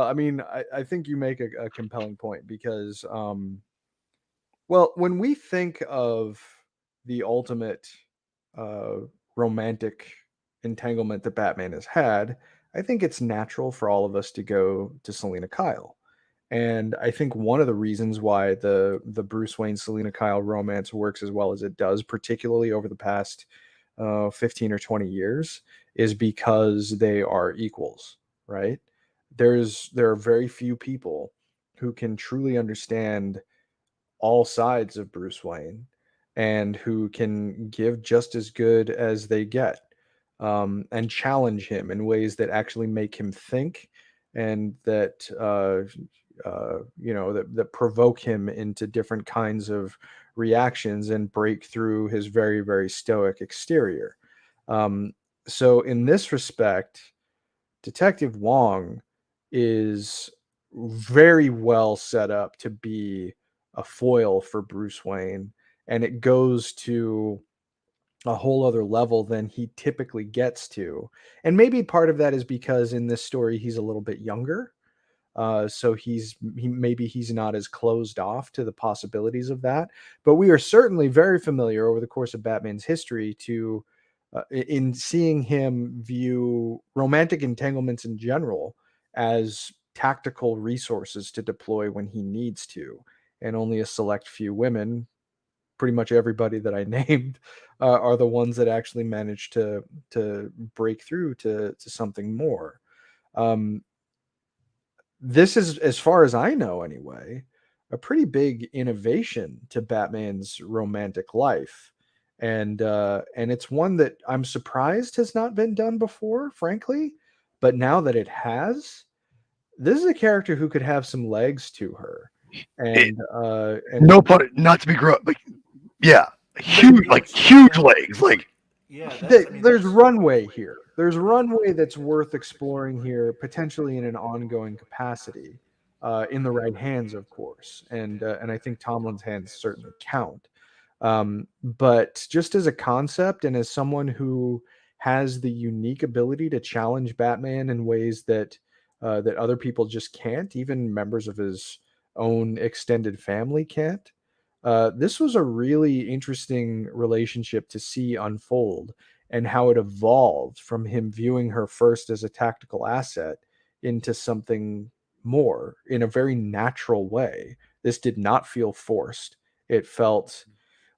I mean, I think you make a compelling point because, well, when we think of the ultimate romantic entanglement that Batman has had, I think it's natural for all of us to go to Selena Kyle. And I think one of the reasons why the Bruce Wayne Selena Kyle romance works as well as it does, particularly over the past 15 or 20 years, is because they are equals, right? There are very few people who can truly understand all sides of Bruce Wayne and who can give just as good as they get, and challenge him in ways that actually make him think and that that provoke him into different kinds of reactions and break through his very, very stoic exterior. Um, so in this respect, Detective Wong is very well set up to be a foil for Bruce Wayne, and it goes to a whole other level than he typically gets to. And maybe part of that is because in this story he's a little bit younger. So maybe he's not as closed off to the possibilities of that. But we are certainly very familiar over the course of Batman's history to in seeing him view romantic entanglements in general as tactical resources to deploy when he needs to, and only a select few women, pretty much everybody that I named, are the ones that actually manage to break through to something more. Um, this is, as far as I know anyway, a pretty big innovation to Batman's romantic life. And it's one that I'm surprised has not been done before, frankly. But now that it has, this is a character who could have some legs to her. And No pun, not to be gross. Like, yeah, huge legs. Like, Yeah, that's. I mean, there's that's runway here. There's runway that's worth exploring here, potentially in an ongoing capacity, in the right hands, of course. And I think Tomlin's hands certainly count. But just as a concept, and as someone who has the unique ability to challenge Batman in ways that other people just can't, even members of his own extended family can't. This was a really interesting relationship to see unfold, and how it evolved from him viewing her first as a tactical asset into something more in a very natural way. This did not feel forced. It felt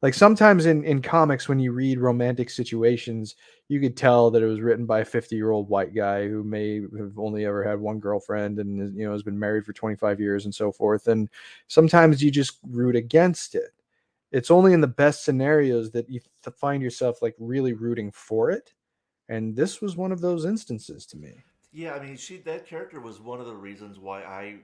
like sometimes in comics, when you read romantic situations, you could tell that it was written by a 50-year-old white guy who may have only ever had one girlfriend and has been married for 25 years and so forth. And sometimes you just root against it. It's only in the best scenarios that you find yourself like really rooting for it. And this was one of those instances to me. Yeah, I mean, that character was one of the reasons why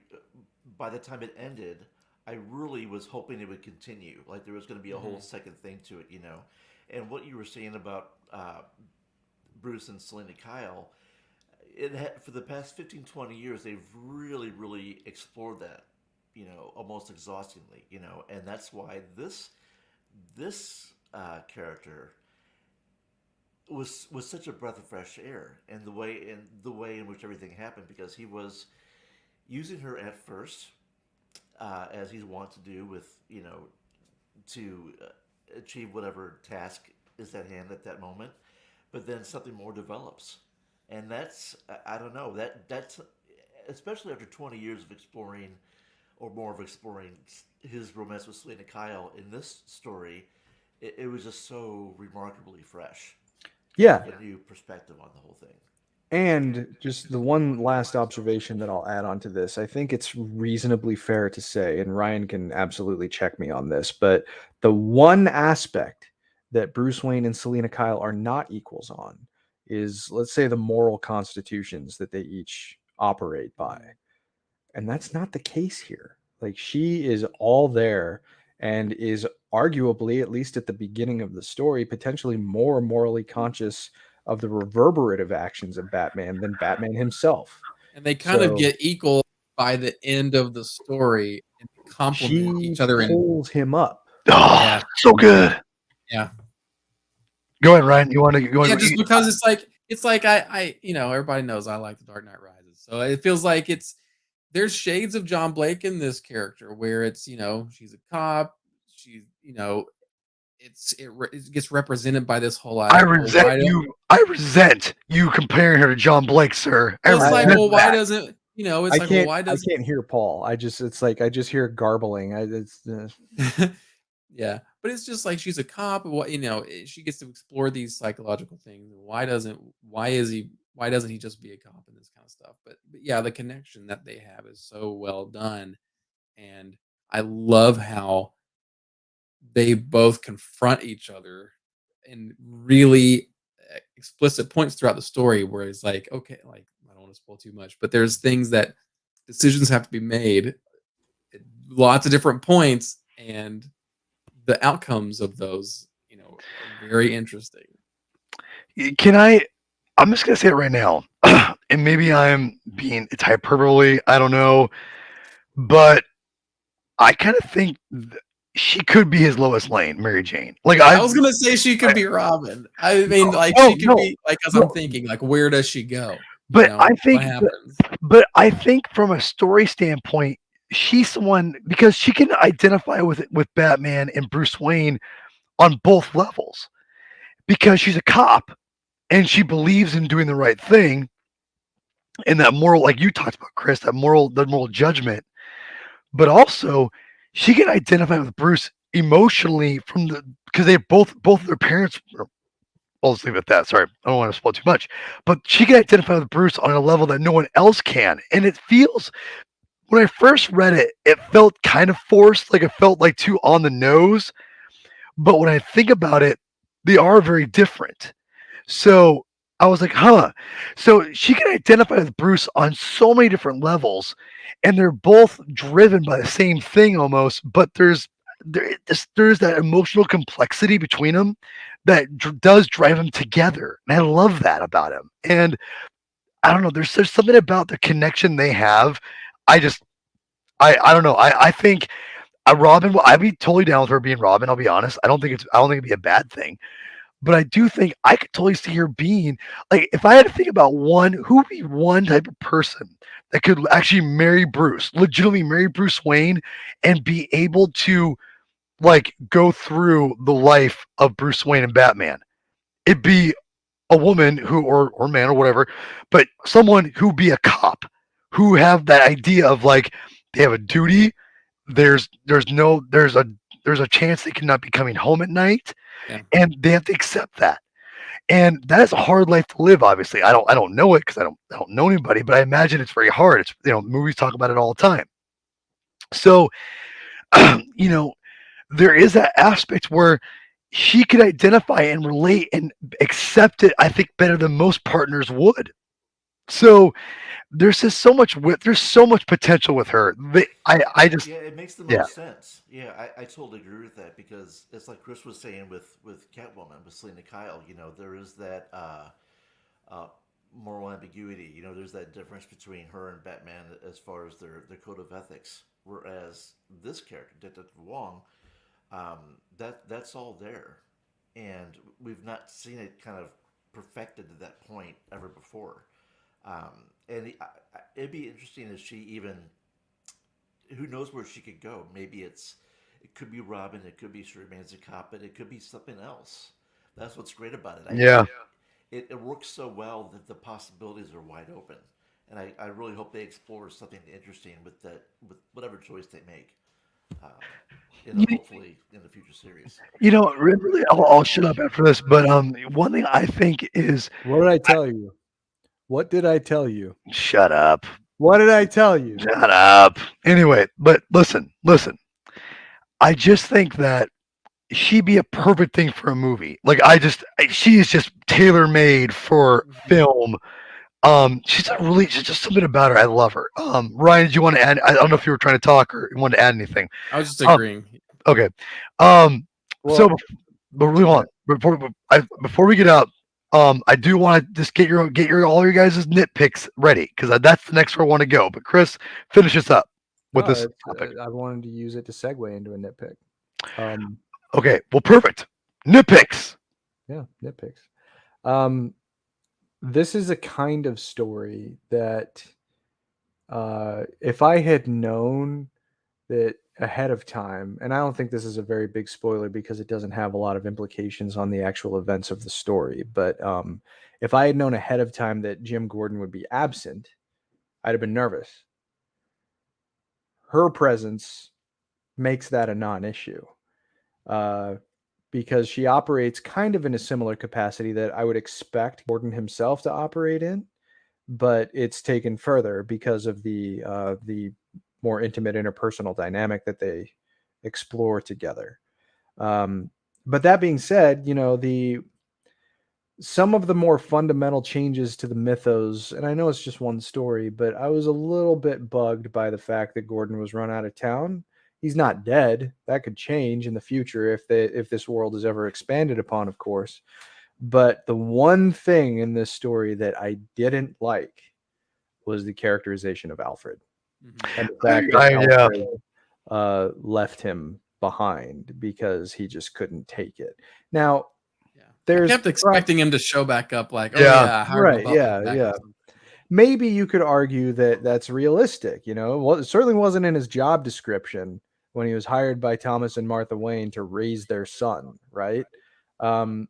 by the time it ended, I really was hoping it would continue. Like there was going to be a whole second thing to it, you know. And what you were saying about Bruce and Selena Kyle, for the past 15, 20 years, they've really, really explored that, almost exhaustingly, and that's why this character was such a breath of fresh air, and the way in which everything happened, because he was using her at first, as he's wont to do with to achieve whatever task is at hand at that moment, but then something more develops, and I don't know, that's especially after 20 years of exploring, or more of exploring, his romance with Selena Kyle in this story. It was just so remarkably fresh, Yeah. like a new perspective on the whole thing. And just the one last observation that I'll add on to this, I think it's reasonably fair to say, and Ryan can absolutely check me on this, but the one aspect that Bruce Wayne and Selena Kyle are not equals on is, let's say, the moral constitutions that they each operate by. And that's not the case here. Like, she is all there and is arguably, at least at the beginning of the story, potentially more morally conscious of the reverberative actions of Batman than Batman himself. And they kind of So get equal by the end of the story and complement she each other. pulls him up. Oh, Yeah. so good. Yeah. Go ahead, Ryan. You want to go? Yeah, just because it's like I everybody knows I like The Dark Knight Rises, so it feels like there's shades of John Blake in this character where it's she's a cop, she's it gets represented by this whole I resent you. I resent you comparing her to John Blake, sir. Well, it's like, resent well, why that. doesn't it's I like, well, can't. why I doesn't can't hear Paul. I just hear garbling. yeah, but it's just like she's a cop. What she gets to explore these psychological things. Why doesn't he just be a cop and this kind of stuff? But yeah, the connection that they have is so well done, and I love how they both confront each other in really explicit points throughout the story, where it's like, okay, like I don't want to spoil too much, but there's things that decisions have to be made at lots of different points, and the outcomes of those, are very interesting. I'm just gonna say it right now, and maybe it's hyperbole. I don't know, but I kind of think she could be his Lois Lane, Mary Jane. Like I was gonna say she could be Robin. I mean, like she could be like, because I'm thinking, like, where does she go? But I think, what happens? but I think from a story standpoint, she's someone because she can identify with Batman and Bruce Wayne on both levels because she's a cop and she believes in doing the right thing and that moral, like you talked about, Chris, the moral judgment. But also, she can identify with Bruce emotionally because they both of their parents. I'll just leave it at that. Sorry, I don't want to spoil too much. But she can identify with Bruce on a level that no one else can, and it feels. When I first read it, it felt kind of forced, like it felt like too on the nose. But when I think about it, they are very different. So I was like, huh. So she can identify with Bruce on so many different levels, and they're both driven by the same thing almost, but there's that emotional complexity between them that does drive them together. And I love that about him. And I don't know, there's something about the connection they have. I don't know. I think Robin, I'd be totally down with her being Robin. I'll be honest. I don't think it'd be a bad thing. But I do think I could totally see her being like, if I had to think about who would be one type of person that could actually legitimately marry Bruce Wayne and be able to like go through the life of Bruce Wayne and Batman. It'd be a woman or man or whatever, but someone who be a cop, who have that idea of like they have a duty. There's a chance they cannot be coming home at night, and they have to accept that. And that is a hard life to live. Obviously, I don't know it because I don't know anybody, but I imagine it's very hard. It's movies talk about it all the time. So, there is that aspect where she could identify and relate and accept it, I think, better than most partners would. So there's just there's so much potential with her. It makes the most sense. Yeah, I totally agree with that because it's like Chris was saying with Catwoman, with Selena Kyle. There is that moral ambiguity. There's that difference between her and Batman as far as their code of ethics. Whereas this character, Detective Wong, that's all there, and we've not seen it kind of perfected to that point ever before. And it'd be interesting if she even, who knows where she could go. Maybe it could be Robin, it could be she remains a cop, but it could be something else. That's what's great about it. It works so well that the possibilities are wide open, and I really hope they explore something interesting with whatever choice they make. Hopefully in the future series. Really, I'll shut up after this. But one thing I think is, what did I tell you? What did I tell you? Shut up. What did I tell you? Shut up. Anyway, but listen. I just think that she'd be a perfect thing for a movie. Like she is just tailor made for Mhm. film. She's just something about her. I love her. Ryan, did you want to add? I don't know if you were trying to talk or you wanted to add anything. I was just Um, agreeing. okay. Um, so, Well, but really, hold on. Before we get out, I do want to just get your all your guys' nitpicks ready because that's the next where I want to go. But Chris, finish us up with no, this topic. I wanted to use it to segue into a nitpick. Um, Okay. Well, perfect. Nitpicks. yeah, nitpicks. Um, this is a kind of story that if I had known that ahead of time, and I don't think this is a very big spoiler because it doesn't have a lot of implications on the actual events of the story, but if I had known ahead of time that Jim Gordon would be absent, I'd have been nervous. Her presence makes that a non issue. Uh, because she operates kind of in a similar capacity that I would expect Gordon himself to operate in, but it's taken further because of the more intimate interpersonal dynamic that they explore together. Um, but that being said, the some of the more fundamental changes to the mythos, and I know it's just one story, but I was a little bit bugged by the fact that Gordon was run out of town. He's not dead. That could change in the future if this world is ever expanded upon, of course. But the one thing in this story that I didn't like was the characterization of Alfred Mhm. and the fact that Yeah. Alfred left him behind because he just couldn't take it. Now, Yeah. I there's kept expecting him to show back up like, "Oh, Yeah. yeah, I hired my right, butler yeah, back," or yeah. something. Maybe you could argue that that's realistic. Well, it certainly wasn't in his job description when he was hired by Thomas and Martha Wayne to raise their son, right? Um,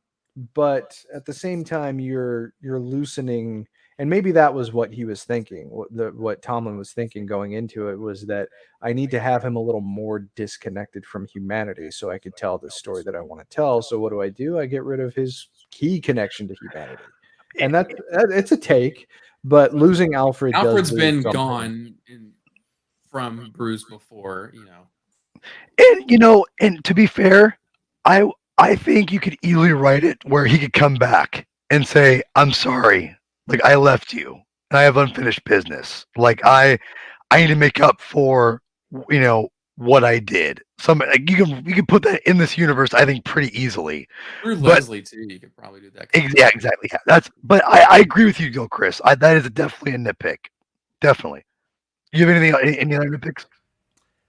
but at the same time, you're loosening, and maybe that was what he was thinking. What Tomlin was thinking going into it was that I need to have him a little more disconnected from humanity so I could tell the story that I want to tell. So what do? I get rid of his key connection to humanity, and it's a take. But losing Alfred does Alfred's lose been something. gone from Bruce before, And to be fair, I think you could easily write it where he could come back and say, "I'm sorry, like I left you, and I have unfinished business. Like I need to make up for you know what I did." Some like you can put that in this universe, I think, pretty easily. through But Leslie too. You could probably do that kind of yeah, stuff. exactly. Yeah, but I agree with you, Gil, Chris. That is definitely a nitpick. Definitely. You have any other nitpicks?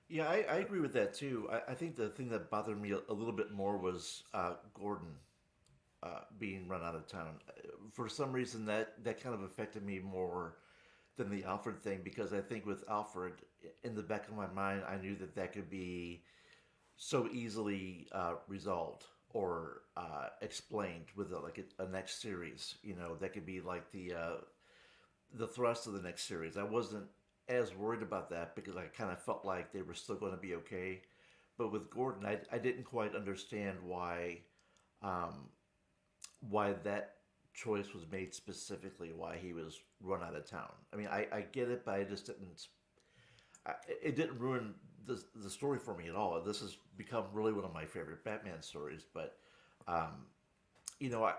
Yeah, I agree with that too. I think the thing that bothered me a little bit more was Gordon being run out of town. For some reason, that kind of affected me more than the Alfred thing because I think with Alfred, in the back of my mind, I knew that could be so easily resolved or explained with a next series. That could be like the thrust of the next series. I wasn't as worried about that because I kind of felt like they were still going to be okay. But with Gordon, I didn't quite understand um, why that choice was made specifically, why he was run out of town. I mean, I get it, but I just didn't. It didn't ruin the story for me at all. This has become really one of my favorite Batman stories. But um, you know,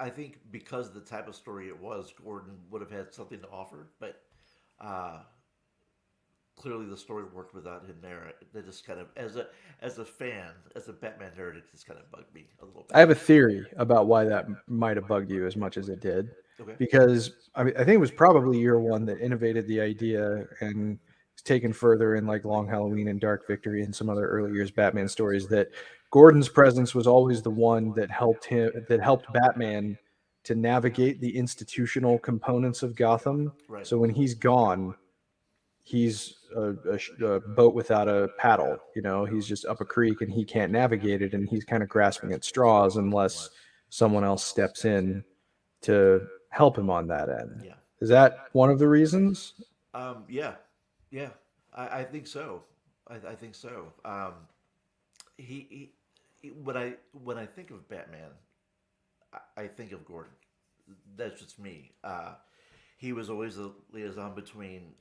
I think because of the type of story it was, Gordon would have had something to offer. But uh, clearly, the story worked without him there. That just kind of, as a fan, as a Batman nerd, it just kind of bugged me a little I bit. have a theory about why that might have bugged you as much as it did, Okay. because I think it was probably your one that innovated the idea and was taken further in like Long Halloween and Dark Victory and some other early years Batman stories that Gordon's presence was always the one that helped Batman to navigate the institutional components of Gotham. Right. So when he's gone, he's a boat without a paddle. He's just up a creek and he can't navigate it, and he's kind of grasping at straws unless someone else steps in to help him on that end. Yeah. Is that one of the reasons? Yeah. Yeah. I think so. I think so. When I think of Batman, I think of Gordon. That's just me. He was always a liaison between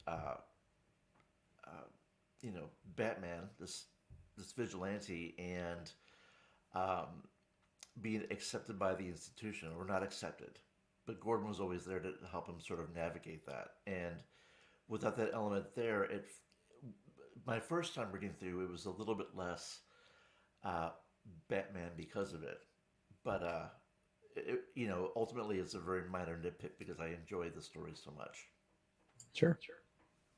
Batman, this vigilante, and um, being accepted by the institution or not accepted. But Gordon was always there to help him sort of navigate that. And without that element there, it my first time reading through it was a little bit less uh, Batman because of it. But ultimately it's a very minor nitpick because I enjoy the story so much. Sure.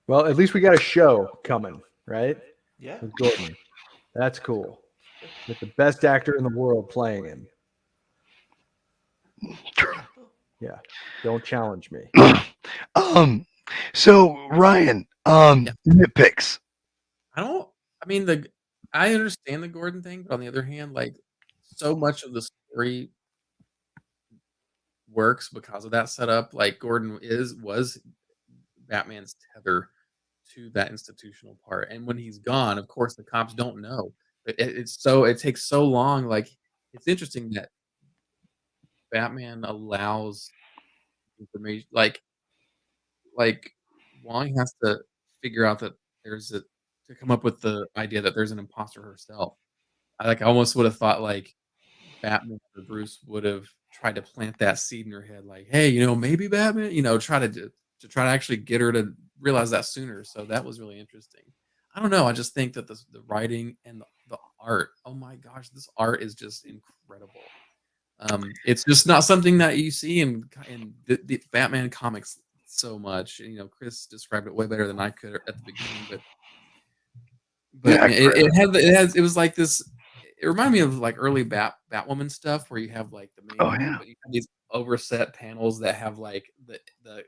Well, at least we got a show coming, right? Yeah. With Gordon. That's cool. With the best actor in the world playing him. True. Yeah. Don't challenge me. So Ryan, Yeah. nitpicks. I understand the Gordon thing, but on the other hand, like so much of the story works because of that setup. Like Gordon was Batman's tether to that institutional part, and when he's gone, of course, the cops don't know. It takes so long. Like it's interesting that Batman allows information. Like Wong has to figure out that there's a to come up with the idea that there's an imposter herself. I almost would have thought like Batman or Bruce would have tried to plant that seed in her head, like, hey, maybe Batman, try to try to actually get her to realize that sooner. So that was really interesting. I don't know. I just think that the writing and the art. Oh my gosh, this art is just incredible. It's just not something that you see in the Batman comics so much. Chris described it way better than I could at the beginning, but Yeah, man, it was like this. It reminded me of like early Batwoman stuff where you have like the main Oh woman, yeah. but you have these overset panels that have like the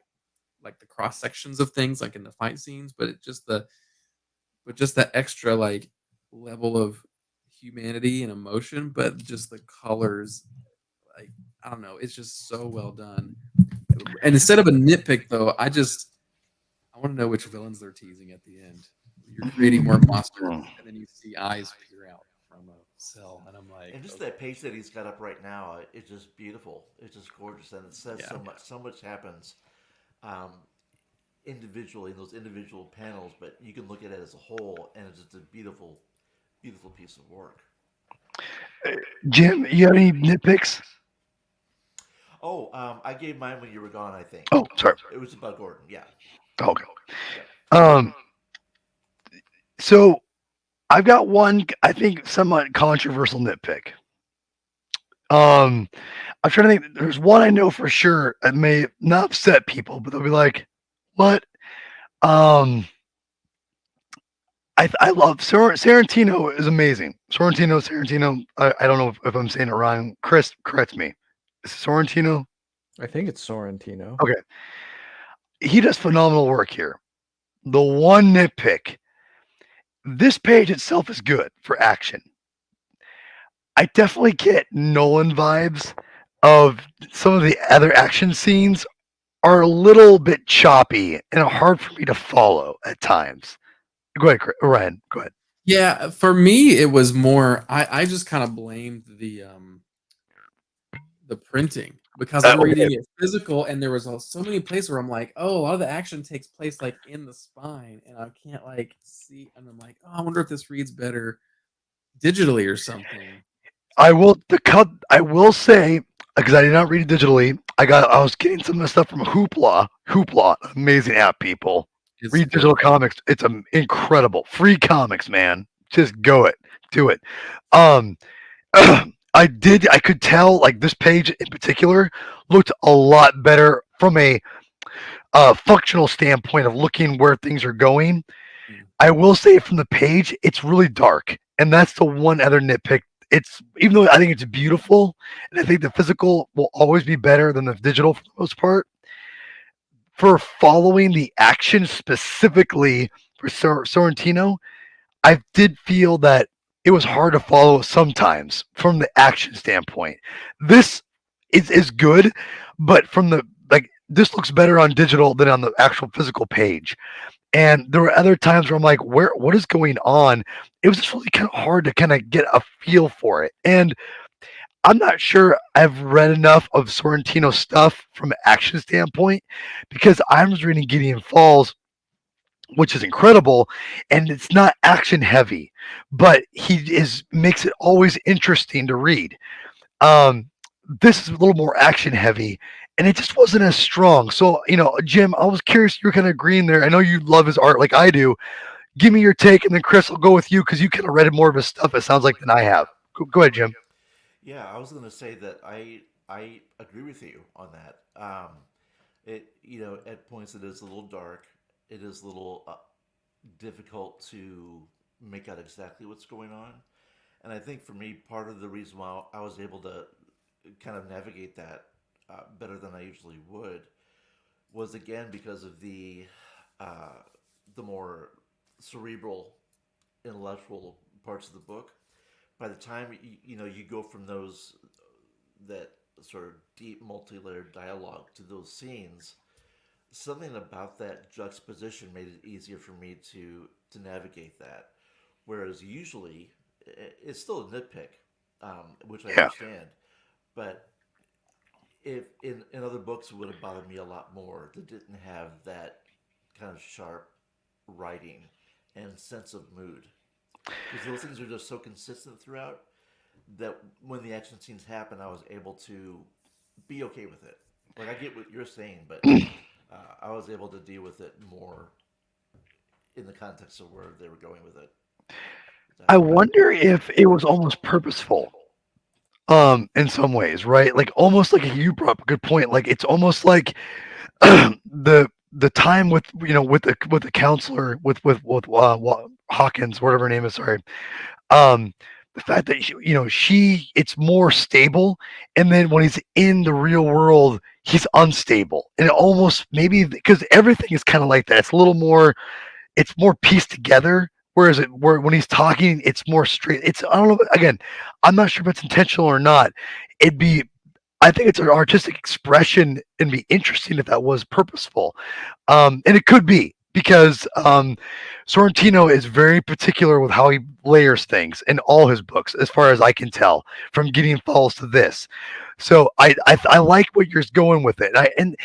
cross sections of things like in the fight scenes, but just that extra like level of humanity and emotion, but just the colors, like I don't know, it's just so well done. And instead of a nitpick though, I want to know which villains they're teasing at the end. You're creating more monsters, and then you see eyes peer out from a cell, and I'm like, And just okay, that page that he's got up right now, it's just beautiful. It's just gorgeous, and it says yeah, so much. So much happens um, individually in those individual panels, but you can look at it as a whole, and it's just a beautiful, beautiful piece of work. Jim, you have any nitpicks? Oh, I gave mine when you were gone. I think Oh, sorry. it was about Gordon. Yeah. Okay. Yep. Um, so I've got one, I think, somewhat controversial nitpick. I'm trying to think. There's one I know for sure. It may not upset people, but they'll be like, "What?" Um, I love Sorrentino is amazing. Sorrentino. I don't know if I'm saying it wrong. Chris, correct me. Is it Sorrentino? I think it's Sorrentino. Okay, he does phenomenal work here. The one nitpick: this page itself is good for action. I definitely get Nolan vibes of some of the other action scenes are a little bit choppy and hard for me to follow at times. Go ahead, Ryan. Go ahead. yeah. For me, it was more. I just kind of blamed the printing because I'm Okay. reading it physical, and there was so many places where I'm like, oh, a lot of the action takes place like in the spine, and I can't like see, and I'm like, oh, I wonder if this reads better digitally or something. I will I will say because I did not read it digitally. I was getting some of the stuff from Hoopla. Hoopla, amazing app, people. It's Read digital comics. It's incredible. Free comics, man. Just go it. Do it. Um, I could tell like this page in particular looked a lot better from a functional standpoint of looking where things are going. Mm. I will say from the page, it's really dark, and that's the one other nitpick. It's even though I think it's beautiful, and I think the physical will always be better than the digital for the most part. For following the action specifically for Sorrentino, I did feel that it was hard to follow sometimes from the action standpoint. This is good, but from the like this looks better on digital than on the actual physical page. And there were other times where I'm like, what is going on? It was just really kind of hard to kind of get a feel for it. And I'm not sure I've read enough of Sorrentino stuff from an action standpoint because I was reading Gideon Falls which is incredible, and it's not action heavy, but he is makes it always interesting to read. Um, this is a little more action heavy, and it just wasn't as strong. So, Jim, I was curious. You're kind of agreeing there. I know you love his art like I do. Give me your take, and then Chris will go with you because you kind of read more of his stuff. It sounds like than I have. Go ahead, Jim. Yeah, I was going to say that I agree with you on that. It at points it is a little dark. It is a little difficult to make out exactly what's going on. And I think for me, part of the reason why I was able to kind of navigate that better than I usually would was again because of uh, the more cerebral, intellectual parts of the book. By the time you go from those that sort of deep, multi-layered dialogue to those scenes, something about that juxtaposition made it easier for me to navigate that. Whereas usually, it's still a nitpick, which I Yeah. understand, but if in other books it would have bothered me a lot more that didn't have that kind of sharp writing and sense of mood because those things are just so consistent throughout that when the action scenes happen, I was able to be okay with it. Like I get what you're saying, but I was able to deal with it more in the context of where they were going with it. I That way. wonder if it was almost purposeful. In some ways, right? Like almost like you brought up a good point. Like it's almost like the time with with the counselor with Hawkins, whatever her name is. Sorry. Um, the fact that she it's more stable, and then when he's in the real world, he's unstable, and it almost maybe because everything is kind of like that. It's a little more. It's more pieced together. Whereas when he's talking, it's more straight. It's I don't know. Again, I'm not sure if it's intentional or not. It'd be I think it's an artistic expression and be interesting if that was purposeful. And it could be because Sorrentino is very particular with how he layers things in all his books, as far as I can tell, from Gideon Falls to this. So I like what you're going with it. And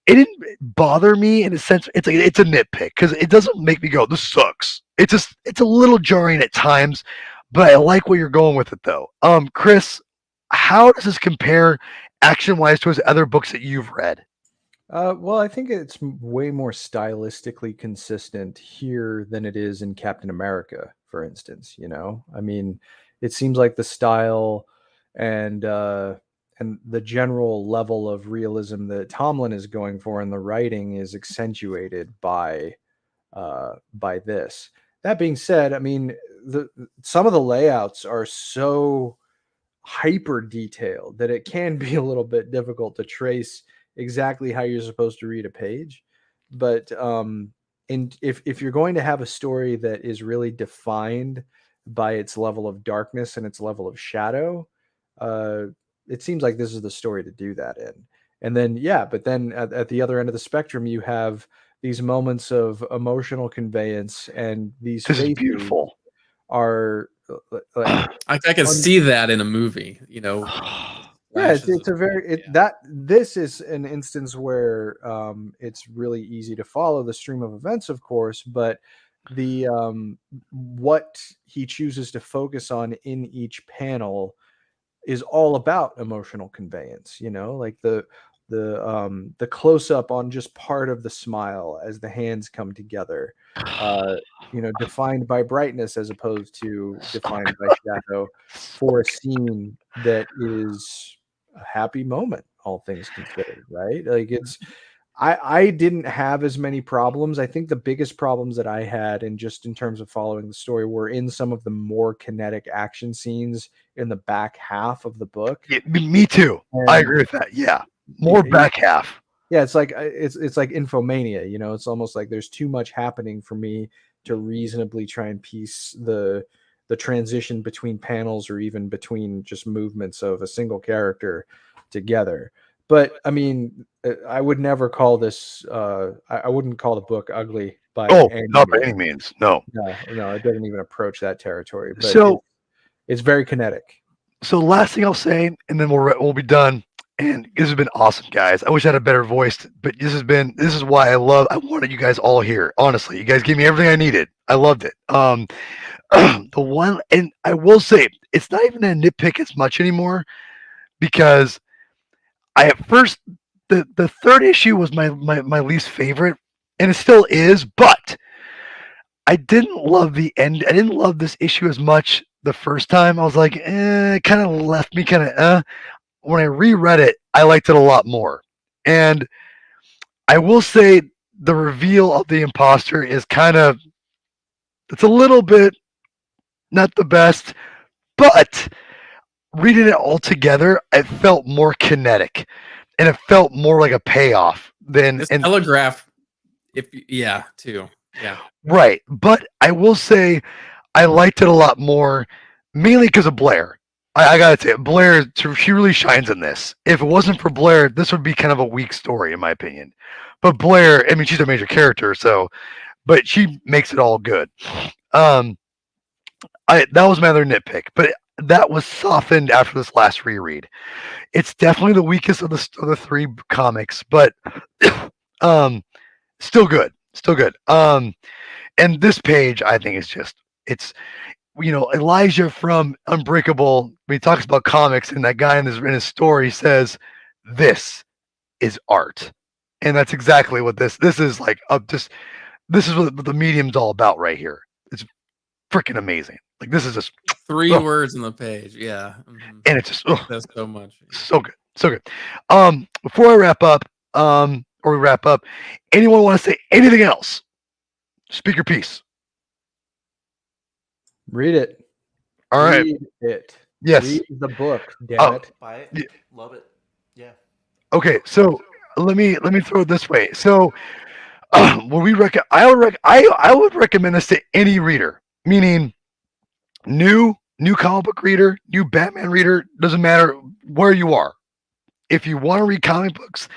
it didn't bother me in a sense. It's a nitpick because it doesn't make me go, "This sucks." It's just it's a little jarring at times, but I like where you're going with it though. Chris, how does this compare action wise to his other books that you've read? Well, I think it's way more stylistically consistent here than it is in Captain America, for instance. I mean, it seems like the style and and the general level of realism that Tomlin is going for in the writing is accentuated by this. That being said, I mean, the some of the layouts are so hyper detailed that it can be a little bit difficult to trace exactly how you're supposed to read a page. But and if you're going to have a story that is really defined by its level of darkness and its level of shadow, uh, it seems like this is the story to do that in. And then yeah, but then at the other end of the spectrum, you have these moments of emotional conveyance and these This is faces beautiful. are like I can un- see that in a movie. yeah, it's, Flashes of it's a very yeah. that this is an instance where it's really easy to follow the stream of events, of course, but the what he chooses to focus on in each panel is all about emotional conveyance, like the close up on just part of the smile as the hands come together, uh defined by brightness as opposed to defined by shadow, for a scene that is a happy moment, all things considered, right? Like it's I didn't have as many problems. I think the biggest problems that I had, and just in terms of following the story, were in some of the more kinetic action scenes in the back half of the book. Yeah, me too. I And agree with that. Yeah, more y- back half. yeah, it's like it's like infomania. It's almost like there's too much happening for me to reasonably try and piece the transition between panels or even between just movements of a single character together. But I mean, I would never call this. I wouldn't call the book ugly by Oh, any not by means. any means. No. No, no, it doesn't even approach that territory. But So it's very kinetic. last thing I'll say, and then we'll be done. And this has been awesome, guys. I wish I had a better voice, but this is why I wanted you guys all here. Honestly, you guys gave me everything I needed. I loved it. The one, and I will say, it's not even a nitpick as much anymore because I at first the third issue was my least favorite, and it still is, but I didn't love the end. I didn't love this issue as much the first time. I was like, it kind of left me kind of. When I reread it, I liked it a lot more. And I will say the reveal of the imposter is it's a little bit not the best, but reading it all together, it felt more kinetic and it felt more like a payoff than This and telegraph, too. Yeah. right. But I will say I liked it a lot more, mainly because of Blair. I gotta say, Blair, she really shines in this. If it wasn't for Blair, this would be kind of a weak story, in my opinion. But Blair, I mean, she's a major character, so, but she makes it all good. Um, that was my other nitpick, but that was softened after this last reread. It's definitely the weakest of the three comics, but um, still good, still good. And this page, I think, is just it's Elijah from Unbreakable, when he talks about comics, and that guy in his story says, "This is art," and that's exactly what this is like. This is what the medium's all about right here. It's freaking amazing. Like this is just 3 oh, words on the page. Yeah. and it's just oh, That's so much. so good, so good. Before I wrap up, or we wrap up, anyone want to say anything else? Speak your piece. Read it. All right. Read it. Yes. Read the book. Damn it. Buy it. Yeah. Love it. Yeah. Okay. So let me throw it this way. So when we I would recommend this to any reader, meaning new comic book reader, new Batman reader, doesn't matter where you are. If you want to read comic books,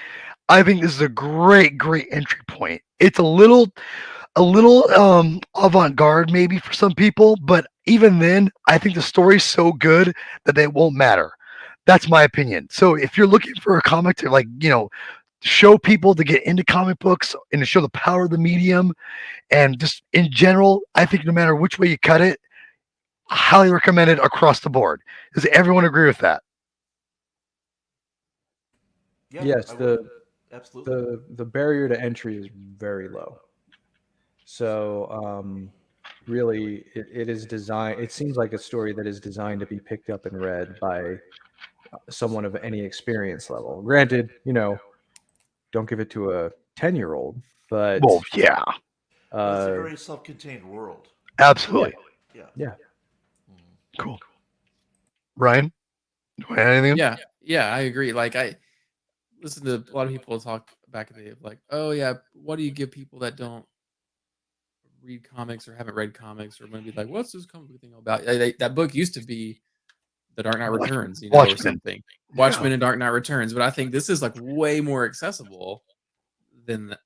I think this is a great entry point. It's a little avant-garde maybe for some people, but even then, I think the story's so good that they won't matter. That's my opinion. So if you're looking for a comic to show people to get into comic books and to show the power of the medium and just in general, I think no matter which way you cut it, highly recommended across the board. Does everyone agree with that? Yeah. Yes, I would. Absolutely. the barrier to entry is very low. So really, it is designed. It seems like a story that is designed to be picked up and read by someone of any experience level. Granted, don't give it to a 10-year-old, but Well, yeah, But it's a uh, very self-contained world. yeah, absolutely. Yeah. yeah. Mhm. Cool. Ryan, do you want to add anything? Yeah. Yeah, I agree. Like I listen to a lot of people talk back in the day of like, oh yeah, what do you give people that don't read comics or haven't read comics or maybe like, what's this comic book thing about? That book used to be The Dark Knight Returns, or Watchmen. something. Yeah. Watchmen and Dark Knight Returns. But I think this is like way more accessible than those.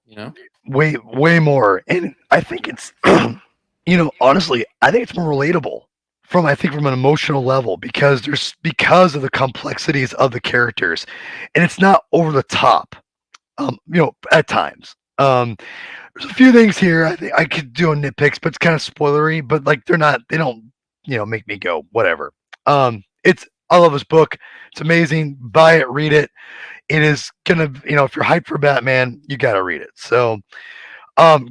You know? Way more, and I think it's honestly, I think it's more relatable from an emotional level because of the complexities of the characters, and it's not over the top. At times. There's a few things here I think I could do on nitpicks, but it's kind of spoilery. But like they don't make me go whatever. I love this book. It's amazing. Buy it, read it. It is gonna if you're hyped for Batman, you gotta read it. So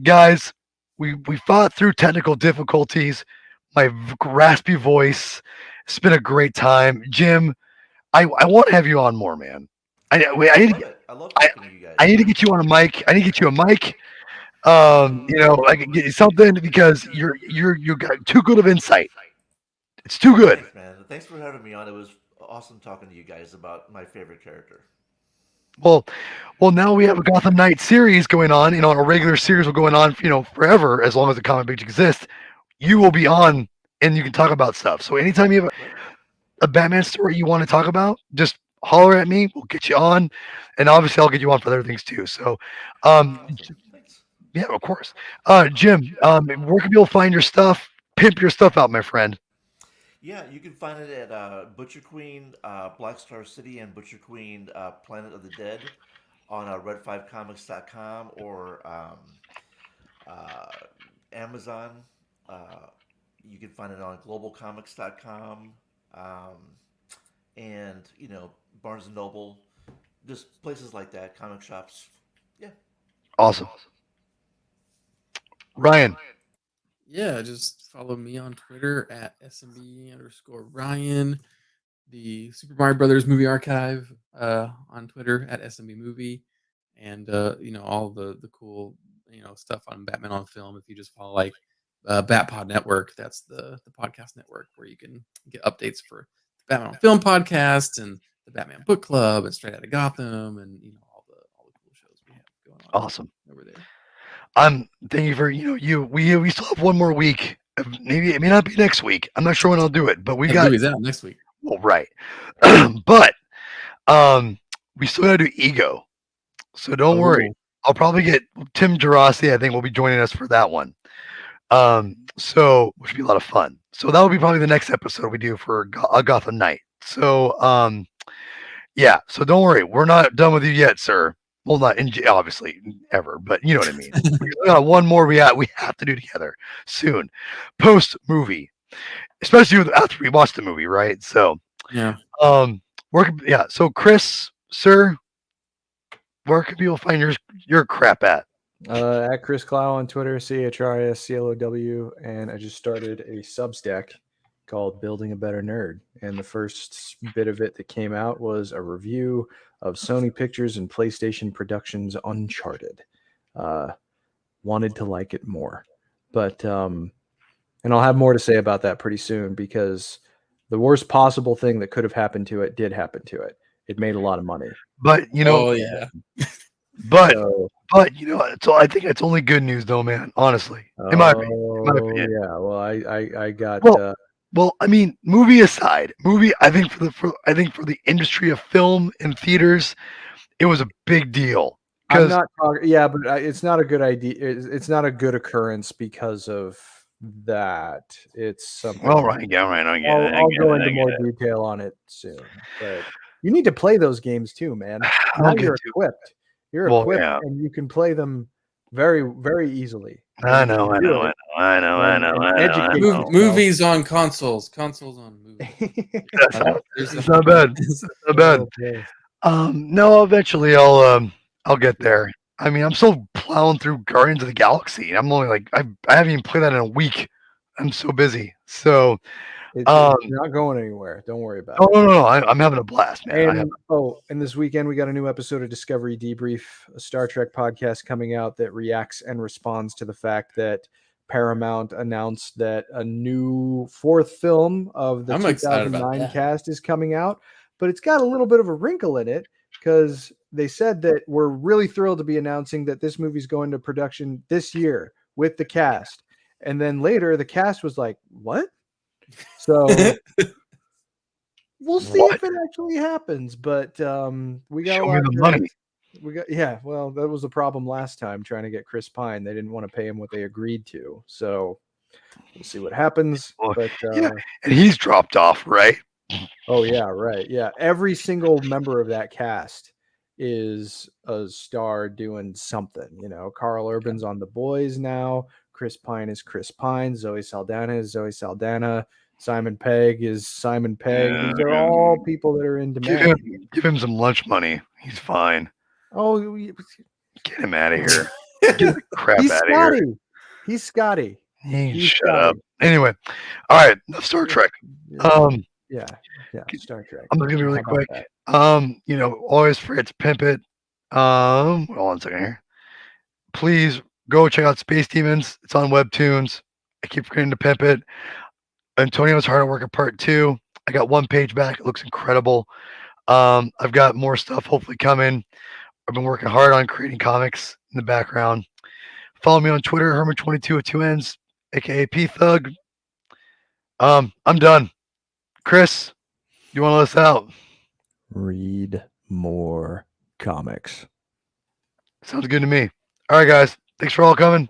guys, we fought through technical difficulties. My raspy voice. It's been a great time, Jim. I want to have you on more, man. I need Love it. I love talking to you guys. I need to get you on a mic. I need to get you a mic. I can get you something because you got too good of insight. It's too good. Thanks, man. Thanks for having me on. It was awesome talking to you guys about my favorite character. Well, now we have a Gotham Night series going on. A regular series will going on, forever as long as the comic book exists. You will be on, and you can talk about stuff. So anytime you have Great. a Batman story you want to talk about, just holler at me. We'll get you on, and obviously I'll get you on for other things too. So, Awesome. Thanks. yeah, of course. Jim, where can people find your stuff? Pimp your stuff out, my friend. Yeah, you can find it at Butcher Queen, Black Star City, and Butcher Queen, Planet of the Dead on red5comics.com or uh, Amazon. Uh, you can find it on globalcomics.com, um, and Barnes and Noble, just places like that, comic shops. Yeah. Awesome. Ryan. Yeah, just follow me on Twitter at SMB_Ryan. The Super Mario Brothers Movie Archive on Twitter at SMB Movie, and all the cool stuff on Batman on Film. If you just follow like BatPod Network, that's the podcast network where you can get updates for the Batman on Film podcast and the Batman Book Club and Straight Outta Gotham and all the cool shows we have going on Awesome. over there. Thank you for we still have one more week. Maybe it may not be next week. I'm not sure when I'll do it, but we got movies out next week. well, right. But we still gotta do Ego. So don't worry. I'll probably get Tim Gerasi, I think, will be joining us for that one. So which will be a lot of fun. So that will be probably the next episode we do for Gotham Night. So yeah, so don't worry, we're not done with you yet, sir. Well, not obviously ever, but you know what I mean. We got one more we have to do together soon, post movie, especially after we watch the movie, right? So yeah, So Chris, sir, where can people find your crap at? At Chris Clow on Twitter, CHRISCLOW, and I just started a Substack called Building a Better Nerd. And the first bit of it that came out was a review of Sony Pictures and PlayStation Productions Uncharted. Wanted to like it more. But and I'll have more to say about that pretty soon, because the worst possible thing that could have happened to it did happen to it. It made a lot of money. But yeah. But so I think it's only good news though, man. Honestly, in my opinion. Yeah. Well, I got. Well, I mean, movie aside, I think for the industry of film and theaters, it was a big deal. I'm not talking. Yeah, but it's not a good idea. It's not a good occurrence because of that. It's something. All right. Yeah. Right. I'll go into more detail on it soon. But you need to play those games too, man. Now you're equipped. You're equipped, and you can play them very, very easily. I know. Movies on consoles. Consoles on movies. It's not bad. It's not bad. Okay. No, eventually I'll get there. I mean, I'm still plowing through Guardians of the Galaxy. I'm only like I haven't even played that in a week. I'm so busy. So it's not going anywhere. Don't worry about it. No. I'm having a blast, man. And this weekend we got a new episode of Discovery Debrief, a Star Trek podcast coming out that reacts and responds to the fact that Paramount announced that a new fourth film of the 2009 cast is coming out, but it's got a little bit of a wrinkle in it, because they said that we're really thrilled to be announcing that this movie's going to production this year with the cast. And then later the cast was like, what? So we'll see if it actually happens. But we got a lot of money. Well, that was the problem last time trying to get Chris Pine. They didn't want to pay him what they agreed to. So we'll see what happens. But and he's dropped off, right? Oh yeah, right. Yeah. Every single member of that cast is a star doing something. Carl Urban's on The Boys now. Chris Pine is Chris Pine. Zoe Saldana is Zoe Saldana. Simon Pegg is Simon Pegg. These are all people that are in demand. Give him some lunch money. He's fine. Oh, get him out of here. Get the crap out of here. He's Scotty. Shut up. Anyway, all right. Star Trek. Yeah, Star Trek. I'm gonna be really quick. Always forget to pimp it. Hold on a second here. Please go check out Space Demons. It's on Webtoons. I keep forgetting to pimp it. Antonio's Hard at Work at Part 2. I got one page back. It looks incredible. I've got more stuff hopefully coming. I've been working hard on creating comics in the background. Follow me on Twitter, Herman22 with 2 N's, aka P Thug. I'm done. Chris, you want to let us out? Read more comics. Sounds good to me. All right, guys. Thanks for all coming.